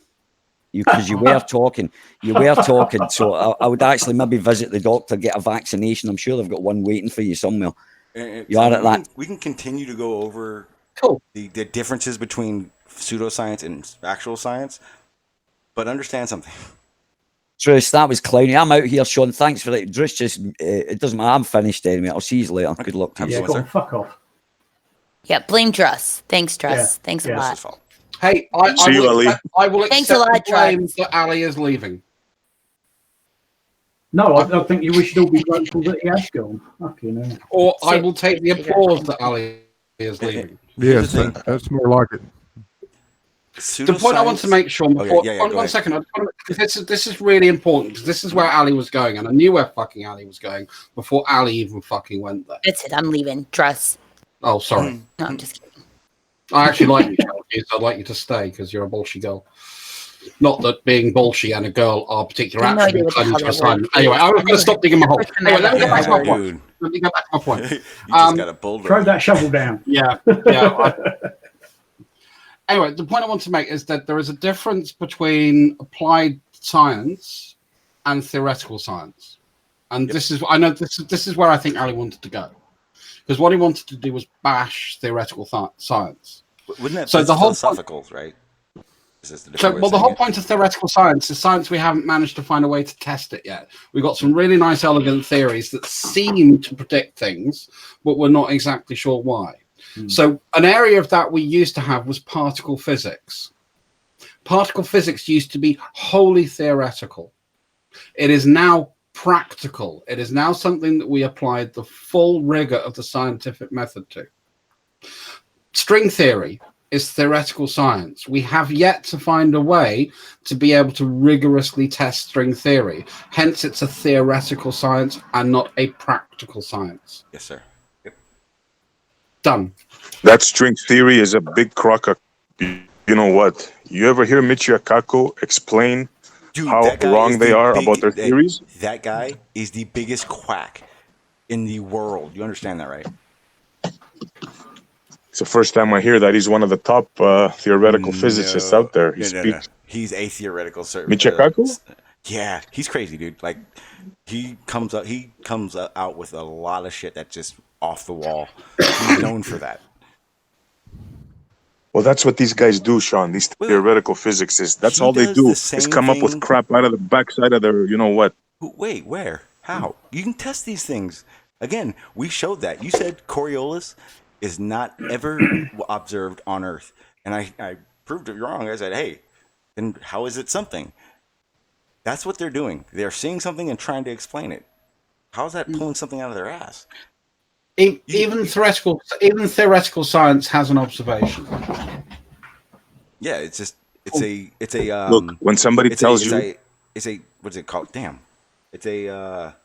Because you were talking. You were talking. So I would actually maybe visit the doctor, get a vaccination. I'm sure they've got one waiting for you somewhere. You are at that. We can continue to go over the differences between pseudoscience and actual science, but understand something. Druss, that was clowny. I'm out here, Sean. Thanks for that. Druss, it doesn't matter. I'm finished anyway. I'll see you later. Good luck to you. Yeah, go on, fuck off. Yeah, blame Druss. Thanks, Druss. Yeah. Thanks a lot. Hey, I will Thanks accept a lot, the claim that Ali is leaving. No, I think we should all be grateful that he has gone. Fucking hell. Or I will take the applause that Ali is leaving. Yes, that's more like it. The point I want to make, Sean, before one second, this is really important because this is where Ali was going, and I knew where fucking Ali was going before Ali even fucking went there. That's it. I'm leaving. Druss. Oh, sorry. No, I'm just kidding. I actually like you, Chelsea, so I'd like you to stay because you're a bullshit girl. Not that being bullshit and a girl are particular attributes. Anyway, I'm going to stop digging my hole. Anyway, let me get back to my point. Let me get back to my point. You just got a boulder. Throw that shovel down. Yeah. Anyway, the point I want to make is that there is a difference between applied science and theoretical science, and this is where I think Ali wanted to go, because what he wanted to do was bash theoretical science. Wouldn't that so the whole philosophicals, right? The whole point of theoretical science is science we haven't managed to find a way to test it yet. We've got some really nice, elegant theories that seem to predict things, but we're not exactly sure why. So an area of that we used to have was particle physics. Particle physics used to be wholly theoretical. It is now practical. It is now something that we applied the full rigor of the scientific method to. String theory is theoretical science. We have yet to find a way to be able to rigorously test string theory. Hence, it's a theoretical science and not a practical science. Yes, sir. Done. That string theory is a big crock of, you know what? You ever hear Michio Kaku explain how wrong they are about their theories? That guy is the biggest quack in the world. You understand that, right? It's the first time I hear that. He's one of the top theoretical physicists out there. He speaks. He's a theoretical Michio Kaku? Yeah, he's crazy, dude. Like he comes out with a lot of shit that's just off the wall. He's known for that. Well, that's what these guys do, Sean. These theoretical physicists. That's all they do is come up with crap out of the backside of their, you know what? Wait, where? How? You can test these things. Again, we showed that. You said Coriolis is not ever observed on Earth. And I proved it wrong. I said, hey, then how is it something? That's what they're doing. They're seeing something and trying to explain it. How is that pulling something out of their ass? Even theoretical science has an observation. Yeah, it's a look, when somebody tells you it's a what's it called? Damn. It's a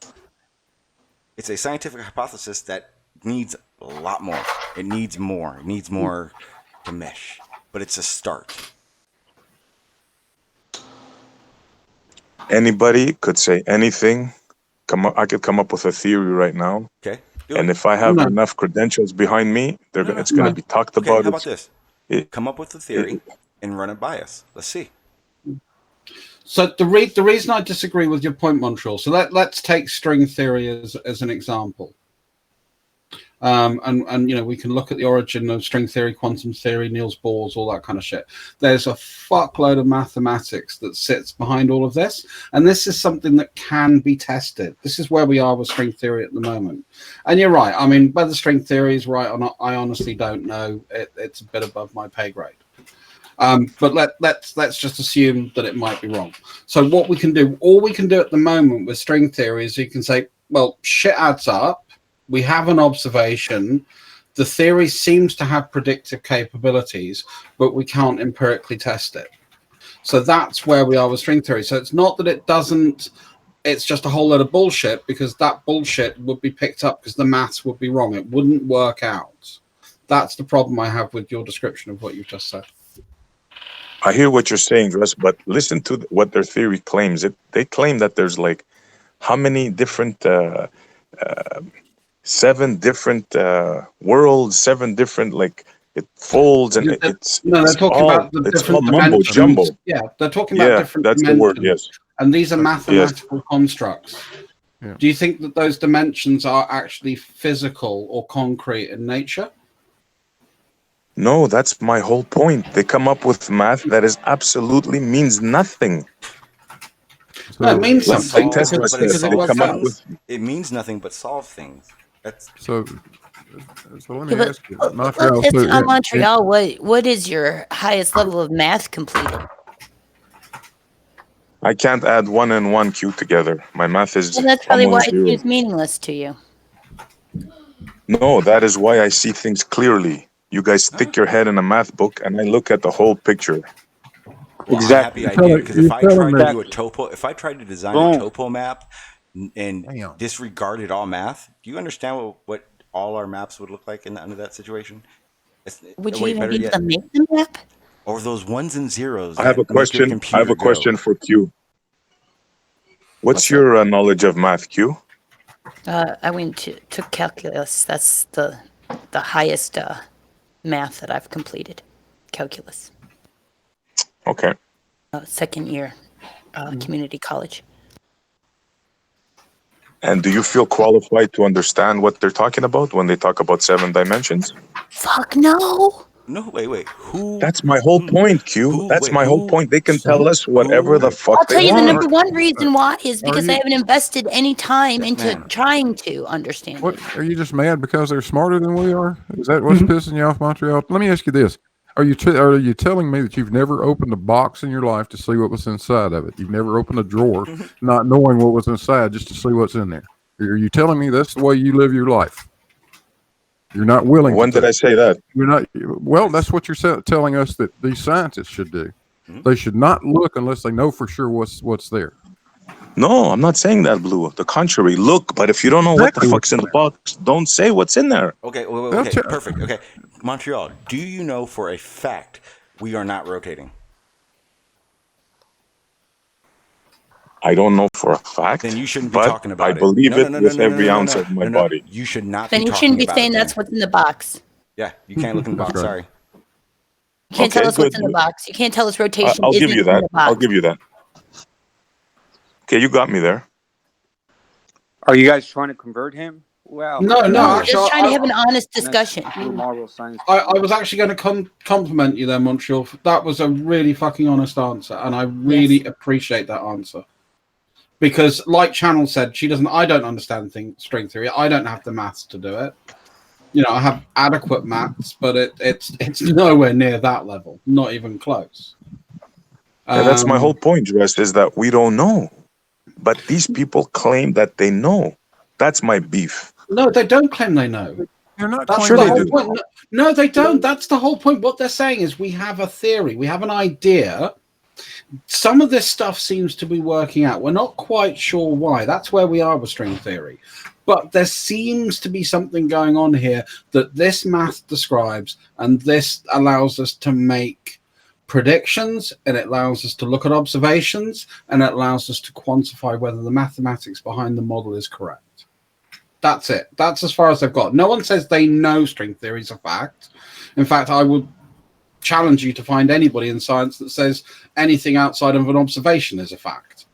scientific hypothesis that needs a lot more. It needs more. It needs more to mesh, but it's a start. Anybody could say anything. I could come up with a theory right now. Okay. And if I have enough credentials behind me, it's going to be talked about. How about this? Come up with a theory and run it by us. Let's see. So the reason I disagree with your point, Montreal. So let's take string theory as an example. And we can look at the origin of string theory, quantum theory, Niels Bohr's, all that kind of shit. There's a fuckload of mathematics that sits behind all of this, and this is something that can be tested. This is where we are with string theory at the moment. And you're right. I mean, whether string theory is right or not, I honestly don't know. It's a bit above my pay grade. But let's just assume that it might be wrong. So what we can do, all we can do at the moment with string theory is you can say, well, shit adds up. We have an observation. The theory seems to have predictive capabilities, but we can't empirically test it. So that's where we are with string theory. So it's not that it doesn't, it's just a whole lot of bullshit, because that bullshit would be picked up because the maths would be wrong. It wouldn't work out. That's the problem I have with your description of what you've just said. I hear what you're saying, Druss, but listen to what their theory claims. They claim that there's like how many different 7 different worlds, 7 different it folds, and they're talking about the different mumbo jumbo. Yeah, they're talking about different that's dimensions. the word. Yes, and these are mathematical constructs. Yeah. Do you think that those dimensions are actually physical or concrete in nature? No, that's my whole point. They come up with math that is absolutely means nothing. No, it means something. It means nothing but solve things. That's so let me ask you, Montreal. Montreal, what is your highest level of math completed? I can't add 1 and 1 Q together. My math is. Well, that's probably why zero. it's meaningless to you. No, that is why I see things clearly. You guys stick your head in a math book, and I look at the whole picture. Well, exactly. I'm happy I did, because if I tried to do a topo, if I tried to design a topo map and disregarded all math, do you understand what all our maps would look like under that situation? Would you even be able to make the map? Or those ones and zeros? I have a question. I have a question for Q. What's your knowledge of math, Q? I took calculus. That's the highest math that I've completed. Calculus. Okay. Second year, community college. And do you feel qualified to understand what they're talking about when they talk about 7 dimensions? Fuck no. No, wait. Who? That's my whole point, Q. That's my whole point. They can tell us whatever the fuck I'll tell you want. the number one reason why is because I haven't invested any time into trying to understand. What are you just mad because they're smarter than we are? Is that what's pissing you off, Montreal? Let me ask you this: Are you telling me that you've never opened a box in your life to see what was inside of it? You've never opened a drawer, not knowing what was inside, just to see what's in there. Are you telling me that's the way you live your life? You're not willing. When did I say that? You're not. Well, that's what you're telling us that these scientists should do. They should not look unless they know for sure what's there. No, I'm not saying that, Blue. The contrary. Look, but if you don't know what the fuck's in the box, don't say what's in there. Okay, okay, perfect. Okay, Montreal, do you know for a fact we are not rotating? I don't know for a fact. Then you shouldn't be talking about it. I believe it with every ounce of my body. You should not. Then you shouldn't be saying that's what's in the box. Yeah, you can't look in the box. Sorry. You can't tell us what's in the box. You can't tell us rotation. I'll give you that. I'll give you that. Okay, you got me there. Are you guys trying to convert him? Well, no. We're just trying to have an honest discussion. BlueMarbleScience. I was actually going to compliment you there, Montreal. That was a really fucking honest answer, and I really appreciate that answer. Because, like Channel said, I don't understand string theory. I don't have the maths to do it. You know, I have adequate maths, but it's nowhere near that level. Not even close. Yeah, that's my whole point, Druss, is that we don't know. But these people claim that they know. That's my beef. No, they don't claim they know. You're not sure they do. Point. No, they don't. That's the whole point. What they're saying is we have a theory. We have an idea. Some of this stuff seems to be working out. We're not quite sure why. That's where we are with string theory. But there seems to be something going on here that this math describes, and this allows us to make predictions, and it allows us to look at observations, and it allows us to quantify whether the mathematics behind the model is correct. That's it. That's as far as they've got. No one says they know string theory is a fact. In fact, I would challenge you to find anybody in science that says anything outside of an observation is a fact.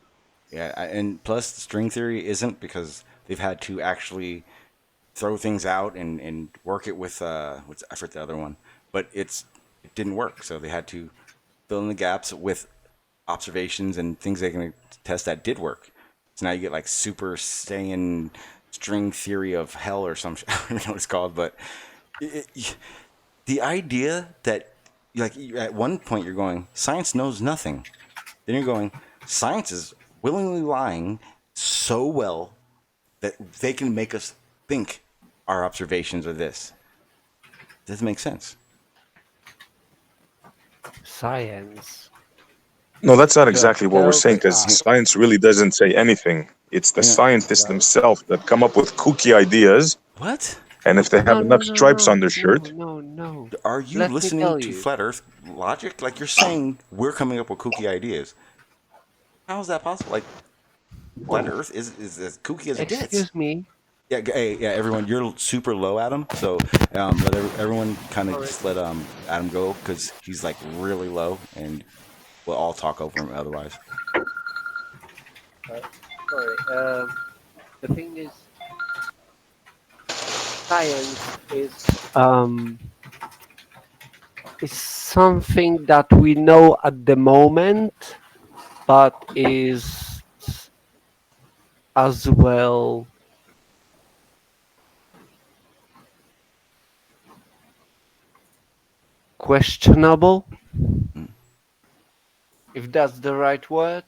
Yeah, and plus string theory isn't, because they've had to actually throw things out and work it with I forget the other one, but it didn't work, so they had to fill in the gaps with observations and things they can test that did work. So now you get like super Saiyan string theory of hell or some I don't know what it's called, but the idea that like at one point you're going, science knows nothing, then you're going, science is willingly lying so well that they can make us think our observations are this. Doesn't make sense. Science. No, that's not exactly what we're saying, because science really doesn't say anything. It's the scientists themselves that come up with kooky ideas. What? And if they have enough stripes on their shirt. No. Are you listening to Flat Earth logic? Like, you're saying we're coming up with kooky ideas. How is that possible? Like, Flat Earth is as kooky as it gets. Excuse me. Yeah, hey, yeah, everyone, you're super low, Adam. So let everyone kind of just let Adam go, because he's like really low, and we'll all talk over him otherwise. Sorry. The thing is, science is something that we know at the moment, but is as well questionable, if that's the right word.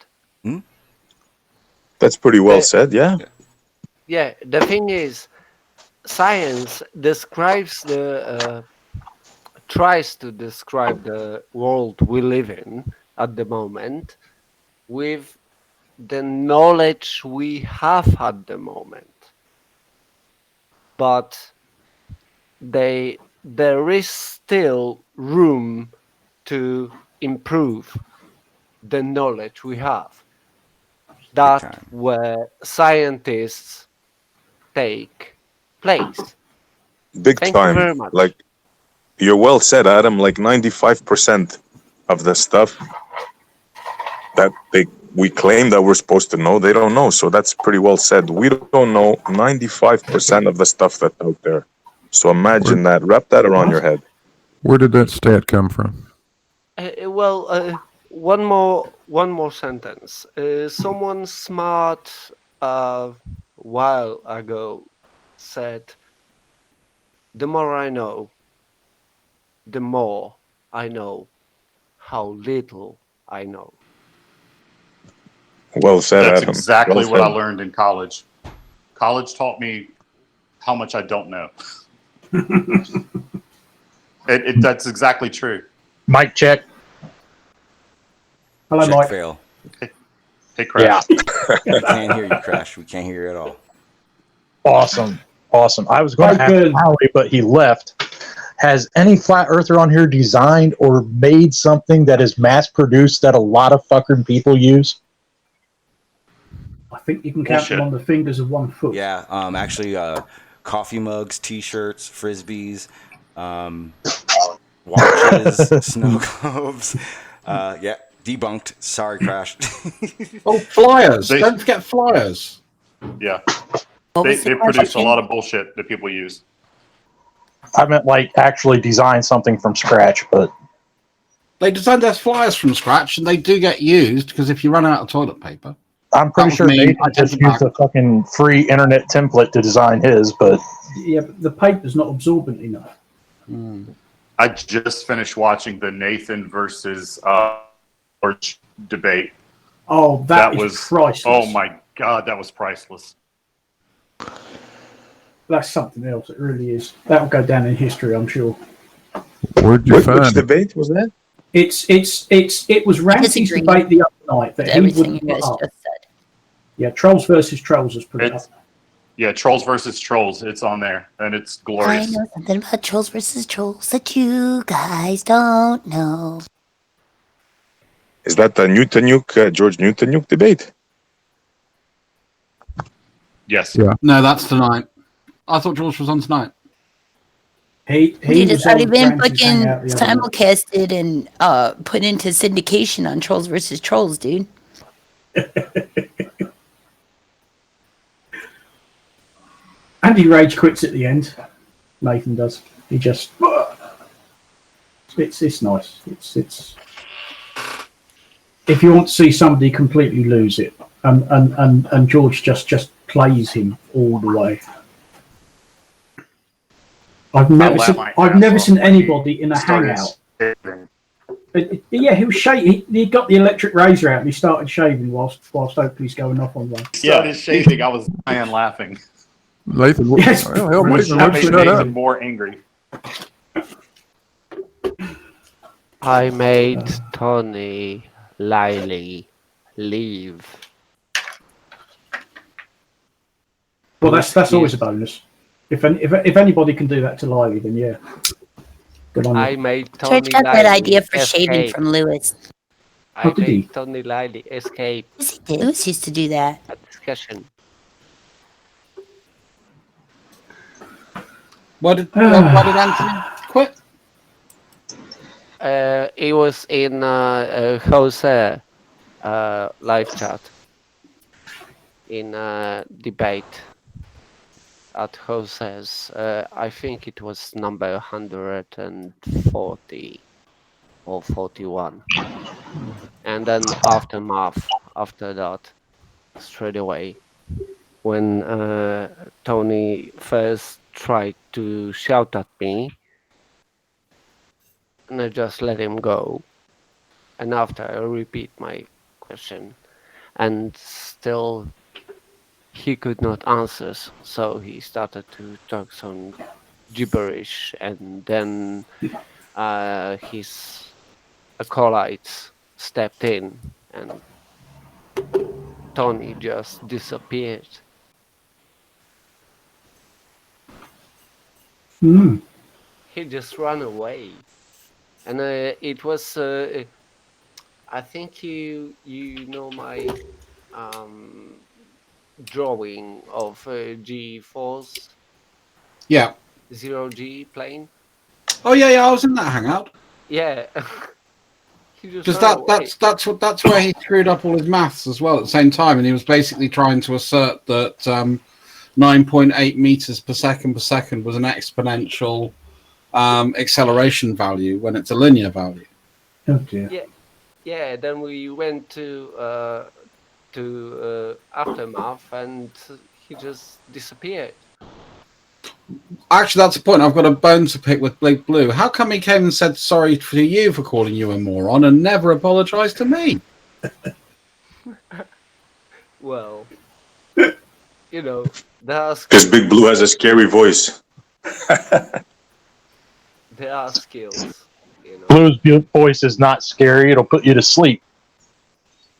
That's pretty well said, yeah. Yeah, the thing is, science describes tries to describe the world we live in at the moment with the knowledge we have at the moment. But there is still room to improve the knowledge we have. That's where scientists take place. Big Thank time. you very much. Like, you're well said, Adam. Like 95% of the stuff that we claim that we're supposed to know, they don't know. So that's pretty well said. We don't know 95% of the stuff that's out there. So imagine that. Wrap that around your head. Where did that stat come from? One more sentence. Someone smart a while ago said, "The more I know, the more I know how little I know." Well said, That's Adam. exactly well what I said. learned in college. College taught me how much I don't know. That's exactly true. Mic check. Hello, Check Mike. fail. Hey, Crash. We can't hear you, Crash. We can't hear you at all. Awesome. I was going to ask Howie, but he left. Has any flat earther on here designed or made something that is mass produced that a lot of fucking people use? I think you can count them on the fingers of one foot. Yeah, actually, coffee mugs, T-shirts, frisbees, watches, snow globes. Yeah, debunked. Sorry, Crash. Oh, flyers! Don't forget flyers. Yeah, they produce a lot of bullshit that people use. I meant like actually design something from scratch, but They designed their flyers from scratch, and they do get used because if you run out of toilet paper, I'm pretty sure Nathan just used a fucking free internet template to design his, but Yeah, but the paper's not absorbent enough. I just finished watching the Nathan versus George debate. Oh, that was priceless. Oh my god, that was priceless. That's something else. It really is. That will go down in history, I'm sure. Where'd you find Which it? debate was that? It was Rancy's debate the other night that he everything wouldn't you guys put up. just said. Yeah, Trolls versus Trolls has put it up. Yeah, Trolls versus Trolls. It's on there, and it's I glorious. know something about trolls versus trolls that you guys don't know. Is that the Newton-Nuke, George Newton-Nuke debate? Yes. Yeah. No, that's tonight. I thought George was on tonight. He Dude, it's was already on been Ramsey's fucking Hangout the other night. simulcasted and put into syndication on Trolls versus Trolls, dude. And he rage quits at the end. Nathan does. He just. It's nice. It's. If you want to see somebody completely lose it, and George just plays him all the way. I've never seen anybody in a hangout. Yeah, he was shaving. He got the electric razor out and he started shaving whilst Oakley's going off on one. He started shaving. I was dying laughing. Nathan, Yes. well, hell, Nathan, That let's made shut up. Nathan more angry. I made Tony Lily leave. Well, that's always a bonus. If anybody can do that to Lily, then yeah. Good on you. I made Tony George got that Lily idea for shaving escape. from Lewis. I did he? made Tony Lily escape Yes, he did. Lewis used to do that. a discussion. Why did Anthony quit? It was in Jose live chat in debate at Jose's. I think it was number 140 or 41, and then aftermath after that, straight away, when Tony first tried to shout at me, and I just let him go. And after I repeat my question, and still he could not answer, so he started to talk some gibberish, and then his acolytes stepped in, and Tony just disappeared. Hmm. He just ran away, and it was. I think you know my drawing of G-Force. Yeah. 0G plane. Oh yeah. I was in that hangout. Yeah. He just Because ran away. that's where he screwed up all his maths as well at the same time, and he was basically trying to assert that 9.8 meters per second was an exponential acceleration value when it's a linear value. Oh dear. Yeah. Then we went to aftermath, and he just disappeared. Actually, that's the point. I've got a bone to pick with Big Blue. How come he came and said sorry to you for calling you a moron and never apologized to me? Well, you know, that's Because Big Blue has a scary voice. there are skills. You know. Blue's voice is not scary. It'll put you to sleep.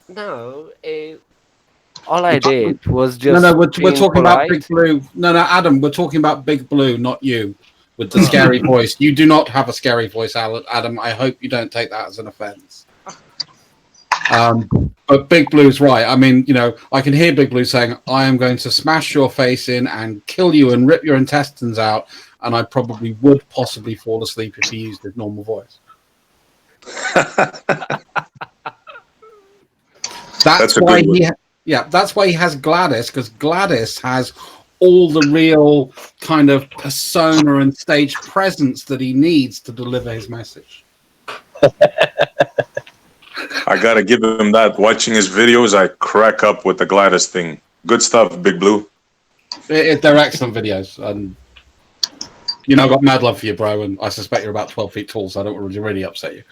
No, all I did was just. No, we're being talking polite. about Big Blue. No, Adam, we're talking about Big Blue, not you, with the scary voice. You do not have a scary voice, Adam. I hope you don't take that as an offense. But Big Blue's right. I mean, you know, I can hear Big Blue saying, I am going to smash your face in and kill you and rip your intestines out, and I probably would possibly fall asleep if he used his normal voice. That's why that's why he has Gladys, because Gladys has all the real kind of persona and stage presence that he needs to deliver his message. I gotta give him that. Watching his videos, I crack up with the Gladys thing. Good stuff, Big Blue. They're excellent videos, and you know, I've got mad love for you, bro, and I suspect you're about 12 feet tall, so I don't want to really upset you.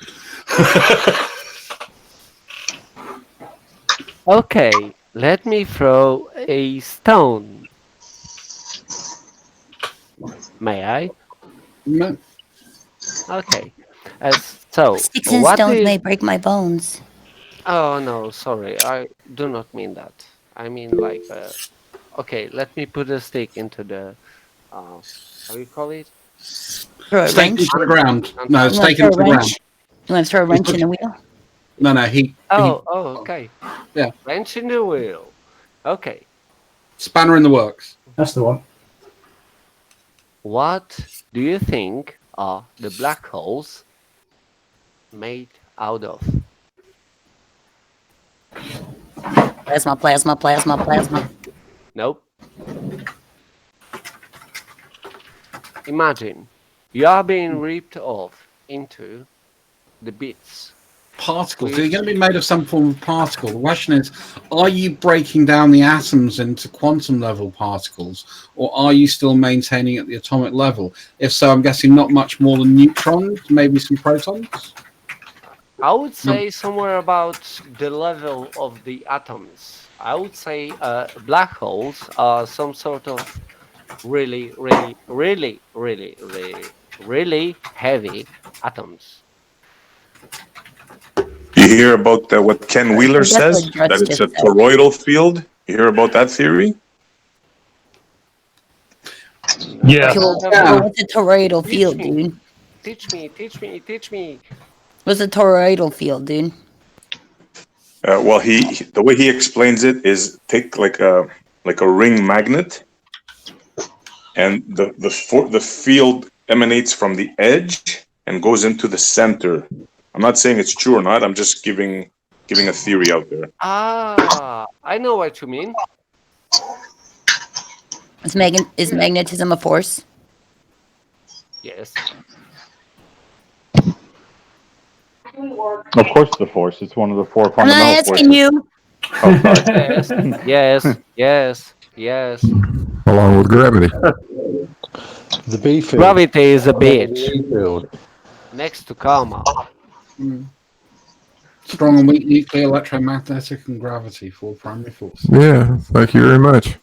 Okay, let me throw a stone. May I? No. Okay. So, Sticks and what stones is... may break my bones. Oh no, sorry, I do not mean that. I mean like Okay, let me put a stick into the how do you call it? Throw a Stake wrench. into the ground. No, You want stake to throw into a the ground. wrench? You want to throw a wrench in the wheel? No, he. Oh, okay. Yeah. Wrench in the wheel. Okay. Spanner in the works. That's the one. What do you think are the black holes made out of? Plasma, plasma, plasma, plasma. Nope. Imagine you are being ripped off into the bits. Particles. They're going to be made of some form of particle. The question is, are you breaking down the atoms into quantum level particles, or are you still maintaining at the atomic level? If so, I'm guessing not much more than neutrons, maybe some protons. I would say somewhere about the level of the atoms. I would say black holes are some sort of really heavy atoms. You hear about what Ken Wheeler That's says, what Druss that it's just a said. toroidal field? You hear about that theory? Yeah. Okay, well, what's a toroidal field, dude? Teach me. What's a toroidal field, dude? Well, the way he explains it is take like a ring magnet, and the field emanates from the edge and goes into the center. I'm not saying it's true or not. I'm just giving a theory out there. Ah, I know what you mean. Is magnetism a force? Yes. Of course, the force. It's one of the four I'm fundamental not asking forces. you. Oh, sorry. Yes. Along with gravity. The B field. Gravity is a bitch. B field. Next to karma. Strong and weak nuclear, electromagnetic, and gravity, four primary forces. Yeah, thank you very much.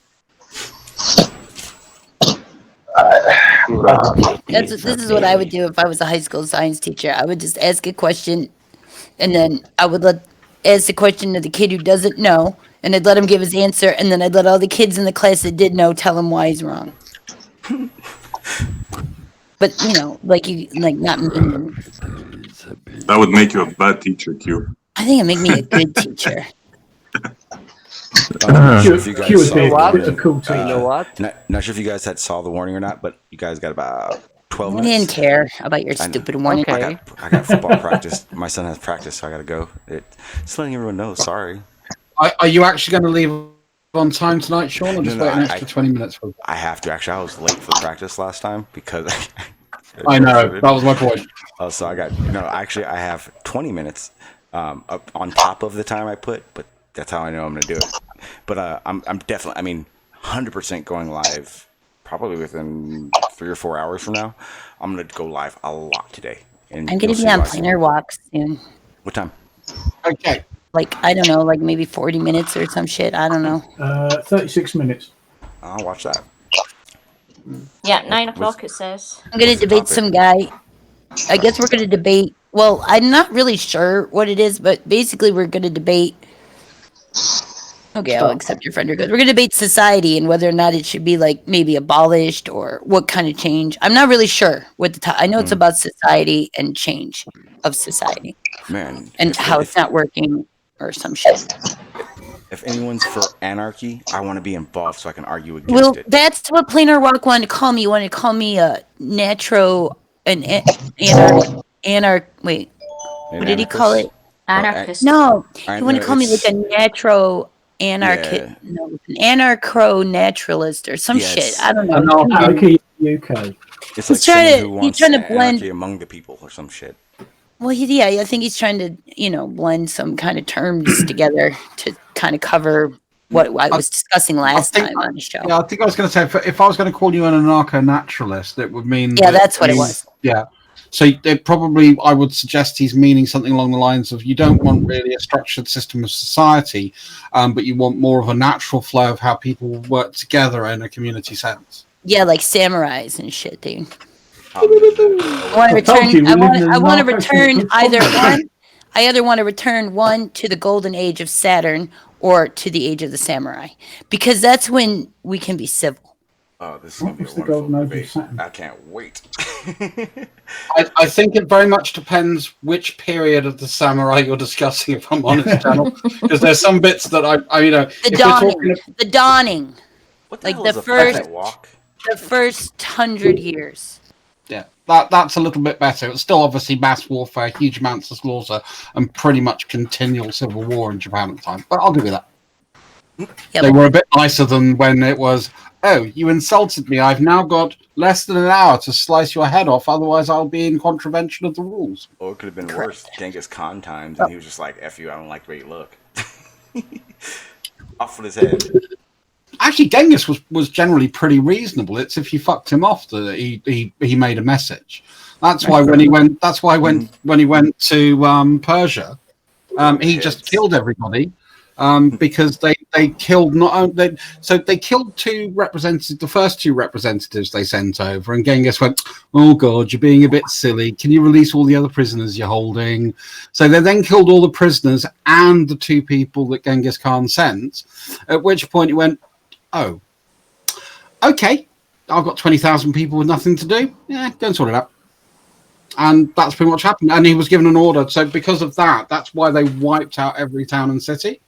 This is what I would do if I was a high school science teacher. I would just ask a question, and then I would ask the question to the kid who doesn't know, and I'd let him give his answer, and then I'd let all the kids in the class that did know tell him why he's wrong. But not mean. That would make you a bad teacher, Q. I think it make me a good teacher. I'm not sure if you guys Q would saw be the a warning. cool teacher. You know what? Not sure if you guys saw the warning or not, but you guys got about 12 I minutes. didn't care about your I know. stupid warning. Okay. I got football practice. My son has practice, so I got to go. Just letting everyone know. Sorry. Are you actually going to leave on time tonight, Sean, or just No, wait an extra 20 minutes for? I have to. Actually, I was late for practice last time because I know, that was my point. So I have 20 minutes up on top of the time I put, but that's how I know I'm going to do it. But I'm definitely, 100% going live probably within 3 or 4 hours from now. I'm going to go live a lot today. And I'm going to be on planar walks soon. What time? Okay. I don't know, maybe 40 minutes or some shit. I don't know. 36 minutes. I'll watch that. Yeah, 9 o'clock it says. I'm going to debate some guy. I guess we're going to debate. Well, I'm not really sure what it is, but basically we're going to debate. Okay, I'll accept your friend request. We're going to debate society and whether or not it should be maybe abolished or what kind of change. I'm not really sure what I know it's about society and change of society. Man. And how it's not working or some shit. If anyone's for anarchy, I want to be involved so I can argue against it. That's what Planar Walk wanted to call me. He wanted to call me a wait. What did he call it? Anarchist. No, he wanted to call me a natural anarchist. Yeah. No, an anarcho naturalist or some shit. I don't know. Anarchy UK. It's He's like trying someone to- who he's wants trying to blend- anarchy among the people or some shit. Well, I think he's trying to, blend some kind of terms together to kind of cover what I was discussing last time on the show. Yeah, I think I was going to say, if I was going to call you an anarcho-naturalist, it would mean... Yeah, that's what it was. Yeah. So I would suggest he's meaning something along the lines of you don't want really a structured system of society, but you want more of a natural flow of how people work together in a community sense. Yeah, like samurais and shit, dude. I want to return. I want to return either one. I either want to return one to the golden age of Saturn, or to the age of the samurai, because that's when we can be civil. Oh, this is going to be a was the wonderful golden age of debate. Saturn? I can't wait. I think it very much depends which period of the samurai you're discussing, if I'm honest, channel. Because there's some bits that I you know, The dawning. What like hell the is a first peasant walk? the first 100 years. Yeah, that's a little bit better. It's still obviously mass warfare, huge amounts of slaughter, and pretty much continual civil war in Japan at the time. But I'll give you that. Yep. They were a bit nicer than when it was, oh, you insulted me. I've now got less than an hour to slice your head off, otherwise I'll be in contravention of the rules. Or it could have been worse, Genghis Khan times, and he was just like, F you, I don't like the way you look. Off with his head. Actually, Genghis was generally pretty reasonable. It's if you fucked him off that he made a message. That's why when he went. That's why when he went to Persia, he just killed everybody because they killed they killed two representatives. The first two representatives they sent over, and Genghis went, "Oh God, you're being a bit silly. Can you release all the other prisoners you're holding?" So they then killed all the prisoners and the two people that Genghis Khan sent. At which point he went, "Oh, okay, I've got 20,000 people with nothing to do. Yeah, go and sort it out." And that's pretty much happened. And he was given an order. So because of that, that's why they wiped out every town and city.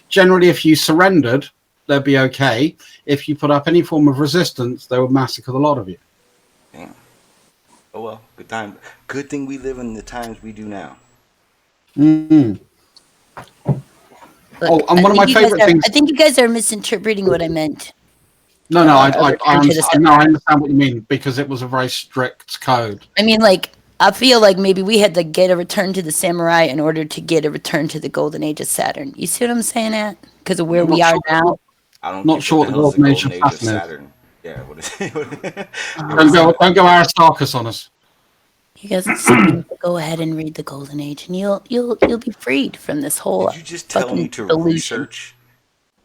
Generally, if you surrendered, they'd be okay. If you put up any form of resistance, they would massacre the lot of you. Damn. Oh well, good time. Good thing we live in the times we do now. Mm. Look, Oh, and one of my favorite things. I think you guys are misinterpreting what I meant. No, I understand what you mean, because it was a very strict code. I mean, like, I feel like maybe we had to get a return to the samurai in order to get a return to the golden age of Saturn. You see what I'm saying, at? Because of where we are now. I don't Not sure the what the hell is golden age of Saturn is. Saturn. Yeah, what is it? Don't go Aristarchus on us. You guys need to go ahead and read the golden age, and you'll be freed from this whole. Did you just tell me to delusion. research?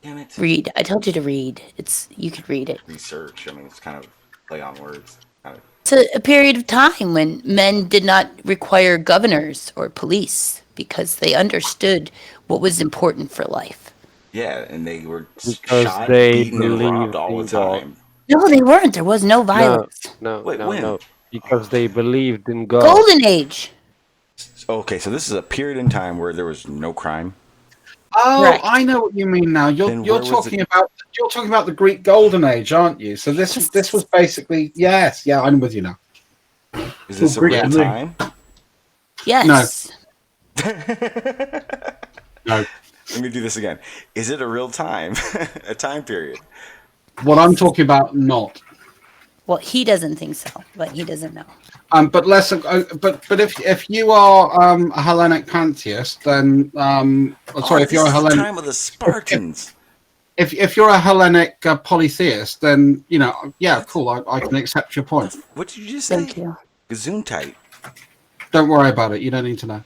Damn it. Read. I told you to read. You could read it. Research. I mean, it's kind of play on words. Kind of. It's a period of time when men did not require governors or police because they understood what was important for life. Yeah, and they were Because shot, they beaten, and believed robbed all the in God. time. No, they weren't. There was no violence. No. Because they believed in God. Golden age. Okay, so this is a period in time where there was no crime. Oh, Right. I know what you mean now. Then You're where was talking about the Greek Golden Age, aren't you? So this was basically yes, yeah, I'm with you now. Is this a Greek real to me. time? Yes. No. Let me do this again. Is it a real time? A time period? What I'm talking about, not. Well, he doesn't think so, but he doesn't know. But less. But if you are a Hellenic pantheist, then if you're a this is the Hellenic, time of the Spartans. if you're a Hellenic polytheist, then yeah, cool. I can accept your point. What did you just say? Thank you. Gesundheit. Don't worry about it. You don't need to know.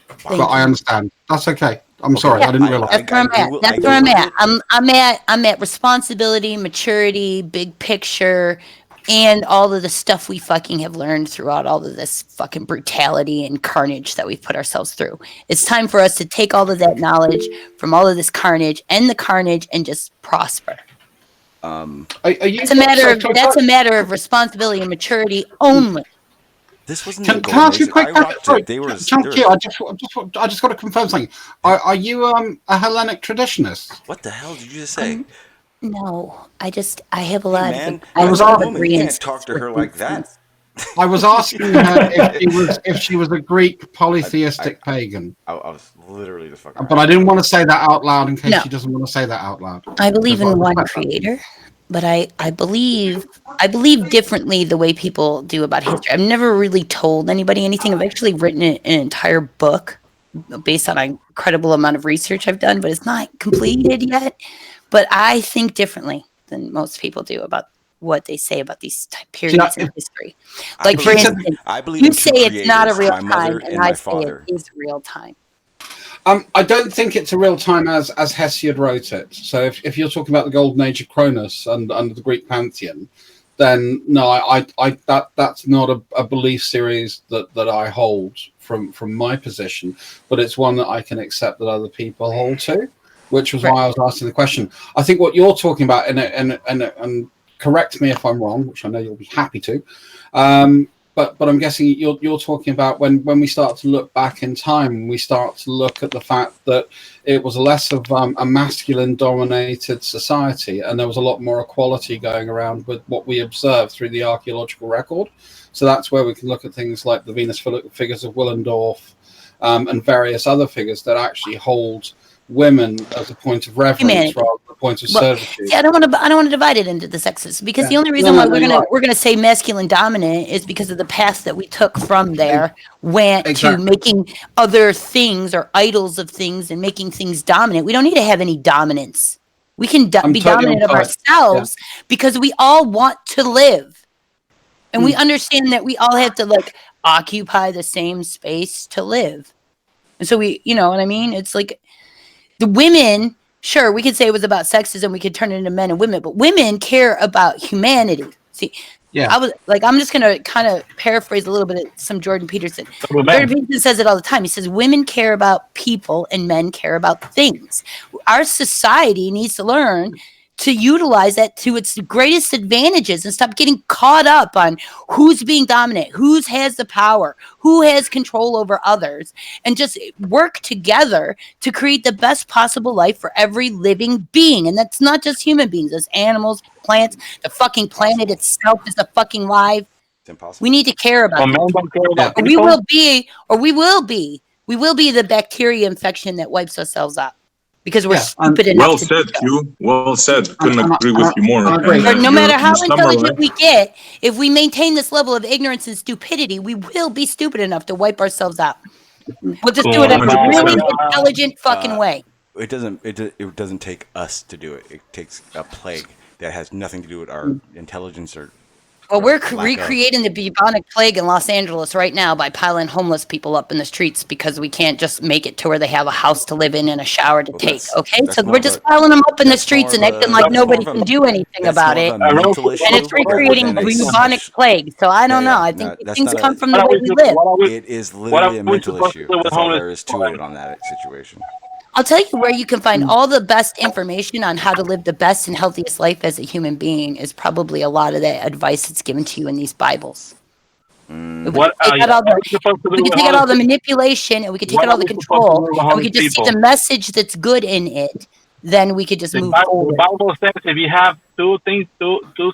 Thank But I you. understand. That's okay. I'm sorry. I didn't realize. That's where I'm at. That's where I'm at. I'm at responsibility, maturity, big picture, and all of the stuff we fucking have learned throughout all of this fucking brutality and carnage that we've put ourselves through. It's time for us to take all of that knowledge from all of this carnage, end the carnage, and just prosper. That's a matter of responsibility and maturity only. This wasn't Can I ask you a quick question? I just got to confirm something. Are you a Hellenic traditionist? What the hell did you just say? No, I have a lot Man, of. I was a all woman. You can't talk to her like that. I was asking her if she was a Greek polytheistic pagan. I was literally the fucking. But I didn't want to say that out loud in case she doesn't want to say that out loud. I believe in one creator, but I believe differently the way people do about history. I've never really told anybody anything. I've actually written an entire book based on an incredible amount of research I've done, but it's not completed yet. But I think differently than most people do about what they say about these periods in history. Like, for instance, you say it's not a real time, and I say it is real time. I don't think it's a real time as Hesiod wrote it. So if you're talking about the golden age of Cronus and under the Greek pantheon, then no, that's not a belief series that I hold from my position, but it's one that I can accept that other people hold to. which was why I was asking the question. I think what you're talking about, and correct me if I'm wrong, which I know you'll be happy to, but I'm guessing you're talking about when we start to look back in time, we start to look at the fact that it was less of a masculine-dominated society, and there was a lot more equality going around with what we observed through the archaeological record. So that's where we can look at things like the Venus figures of Willendorf and various other figures that actually hold women as a point of reference Humanity. rather than a point of Well, servitude. see, I don't want to divide it into the sexes because the only reason why we're gonna say masculine dominant is because of the path that we took from there went to making other things or idols of things and making things dominant. We don't need to have any dominance. We can be dominant of ourselves because we all want to live, and we understand that we all have to like occupy the same space to live, and so we, you know what I mean? It's like. The women, sure, we could say it was about sexism. We could turn it into men and women, but women care about humanity. See, I was like, I'm just going to kind of paraphrase a little bit of some Jordan Peterson. Jordan Peterson says it all the time. He says, women care about people and men care about things. Our society needs to learn to utilize that to its greatest advantages and stop getting caught up on who's being dominant, who has the power, who has control over others, and just work together to create the best possible life for every living being. And that's not just human beings, that's animals, plants, the fucking planet itself is a fucking life. It's impossible. We need to care about that. We will be the bacteria infection that wipes ourselves out. Because we're stupid enough. Well said, Q. Well said. Couldn't agree with you more. No matter how intelligent we get, if we maintain this level of ignorance and stupidity, we will be stupid enough to wipe ourselves out. We'll just do it in a really intelligent fucking way. It doesn't take us to do it. It takes a plague that has nothing to do with our intelligence or. Well, we're recreating the bubonic plague in Los Angeles right now by piling homeless people up in the streets because we can't just make it to where they have a house to live in and a shower to take. Okay, so we're just piling them up in the streets and acting like nobody can do anything about it. And it's recreating bubonic plague. So I don't know. I think things come from the way we live. It is literally a mental issue. That's all there is to it on that situation. I'll tell you where you can find all the best information on how to live the best and healthiest life as a human being is probably a lot of the advice that's given to you in these Bibles. We can take out all the manipulation and we can take out all the control and we can just see the message that's good in it. Then we could just move forward. The Bible says if you have two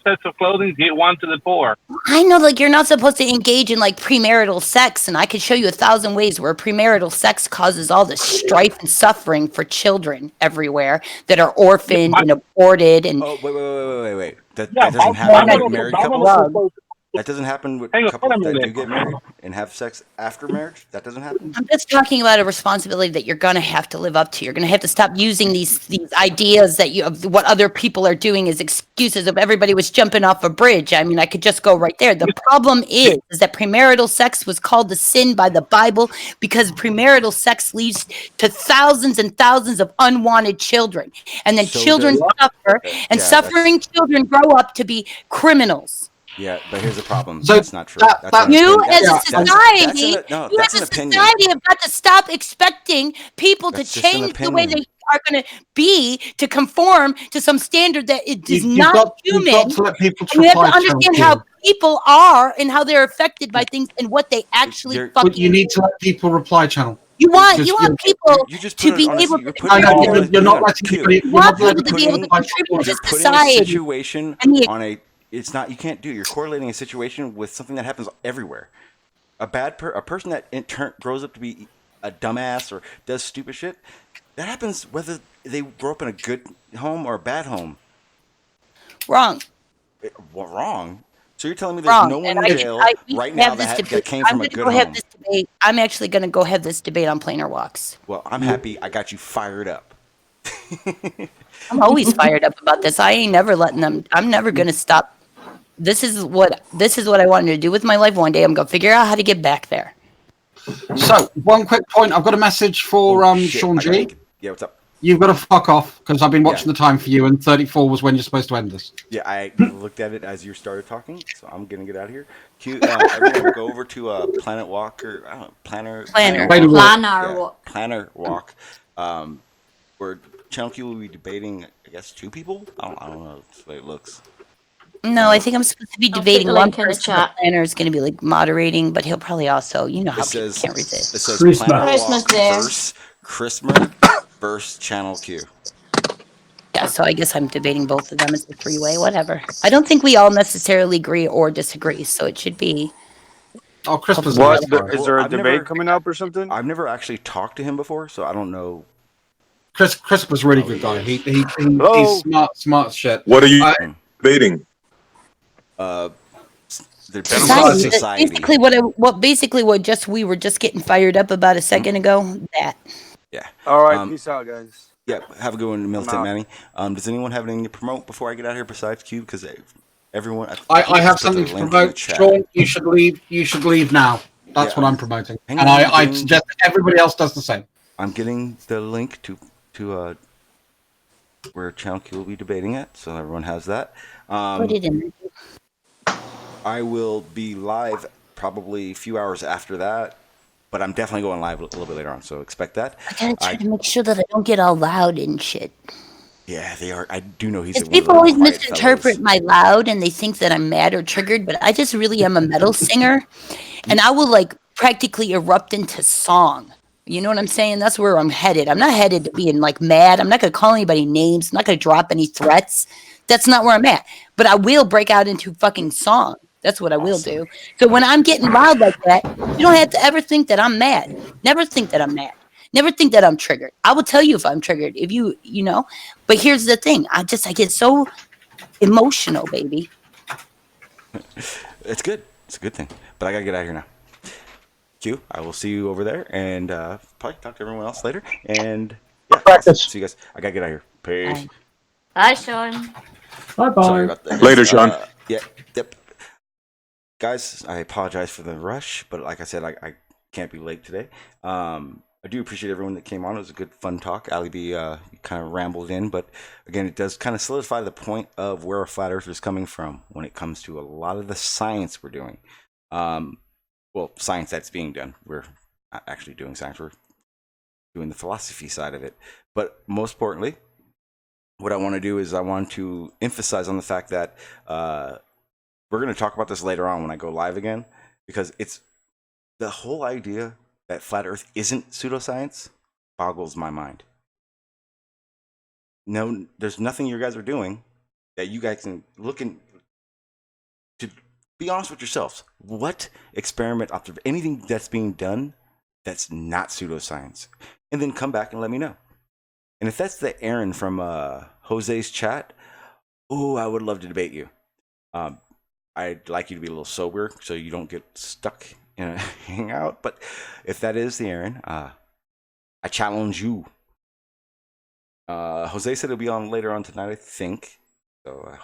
sets of clothing, get one to the poor. I know, like, you're not supposed to engage in like premarital sex, and I could show you 1,000 ways where premarital sex causes all the strife and suffering for children everywhere that are orphaned and aborted. And wait. That doesn't happen with married couples. That doesn't happen with couples that do get married and have sex after marriage. That doesn't happen. I'm just talking about a responsibility that you're going to have to live up to. You're going to have to stop using these ideas that of what other people are doing as excuses of everybody was jumping off a bridge. I mean, I could just go right there. The problem is that premarital sex was called a sin by the Bible because premarital sex leads to thousands and thousands of unwanted children. And then children suffer, and suffering children grow up to be criminals. Yeah, but here's the problem. So that's not true. You as a society have got to stop expecting people to change the way they are going to be to conform to some standard that it is not human. You have to understand how people are and how they're affected by things and what they actually fucking You need to let people reply, channel. You want people to be able to contribute. You're not letting people to be able to contribute to society. Situation on a. It's not. You can't do. You're correlating a situation with something that happens everywhere. A person that in turn grows up to be a dumbass or does stupid shit. That happens whether they grow up in a good home or a bad home. Wrong. Wrong. So you're telling me there's no one in jail right now that came from a good home? I'm actually going to go have this debate on Planar Walks. Well, I'm happy. I got you fired up. I'm always fired up about this. I ain't never letting them. I'm never going to stop. This is what I wanted to do with my life. One day I'm going to figure out how to get back there. So, one quick point. I've got a message for Sean G. Yeah, what's up? You've got to fuck off because I've been watching the time for you, and 34 was when you're supposed to end this. Yeah, I looked at it as you started talking, so I'm gonna get out of here. Everyone go over to Planet Walk or Planner Walk. Walk. We're Channel Q will be debating, I guess, 2 people. I don't know. That's the way it looks. No, I think I'm supposed to be I'll put debating the one link in the person. The chat. planner is going to be like moderating, but he'll probably also, you know how people It can't resist. says Christmas. Planet Christmas Walk there. versus Christmas versus Channel Q. Yeah, so I guess I'm debating both of them. It's a 3-way, whatever. I don't think we all necessarily agree or disagree, so it should be. Oh, Christmas What? is fine. Is there a I've debate never- coming up or something? I've never actually talked to him before, so I don't know. Chris was really good guy. He's Hello? smart as shit. What are you debating? The Society. Basically what just we were just getting fired up about a second ago. That. Yeah. All right, peace out, guys. Yeah, have a good one, Militant out. Manny. Does anyone have anything to promote before I get out of here besides Q? Because everyone, I have something to promote. Sean, you should leave. You should leave now. That's what I'm promoting, and I suggest everybody else does the same. I'm getting the link to where Channel Q will be debating it, so everyone has that. Put it in. I will be live probably a few hours after that, but I'm definitely going live a little bit later on, so expect that. I gotta try to make sure that I don't get all loud and shit. Yeah, they are. I do know he's. Because people always misinterpret my loud and they think that I'm mad or triggered, but I just really am a metal singer, and I will like practically erupt into song. You know what I'm saying? That's where I'm headed. I'm not headed to being like mad. I'm not gonna call anybody names. I'm not gonna drop any threats. That's not where I'm at. But I will break out into fucking song. That's what I will do. So when I'm getting loud like that, you don't have to ever think that I'm mad. Never think that I'm mad. Never think that I'm triggered. I will tell you if I'm triggered. If you know. But here's the thing. I get so emotional, baby. It's good. It's a good thing. But I gotta get out of here now. Q, I will see you over there, and probably talk to everyone else later. And yeah, practice. See you guys. I gotta get out of here. Peace. Bye, Sean. Bye-bye. Sorry about that. Later, Sean. Yep. Guys, I apologize for the rush, but like I said, I can't be late today. I do appreciate everyone that came on. It was a good, fun talk. Ali B kind of rambled in, but again, it does kind of solidify the point of where a flat earth is coming from when it comes to a lot of the science we're doing. Well, science that's being done. We're not actually doing science. We're doing the philosophy side of it. But most importantly, what I want to do is I want to emphasize on the fact that we're going to talk about this later on when I go live again, because it's the whole idea that flat earth isn't pseudoscience boggles my mind. No, there's nothing you guys are doing that you guys can look in to be honest with yourselves. What experiment, anything that's being done that's not pseudoscience, and then come back and let me know. And if that's the Aaron from Jose's chat, oh, I would love to debate you. I'd like you to be a little sober so you don't get stuck in a hangout. But if that is the Aaron, I challenge you. Jose said it'll be on later on tonight, I think. So,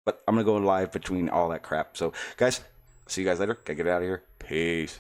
but I'm gonna go live between all that crap. So, guys, see you guys later. Gotta get out of here. Peace.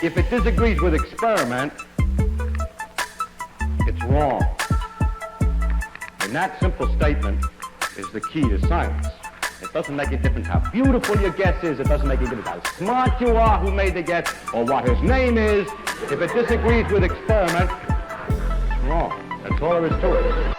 If it disagrees with experiment, it's wrong. And that simple statement is the key to science. It doesn't make a difference how beautiful your guess is. It doesn't make a difference how smart you are who made the guess or what his name is. If it disagrees with experiment, it's wrong. That's all there is to it.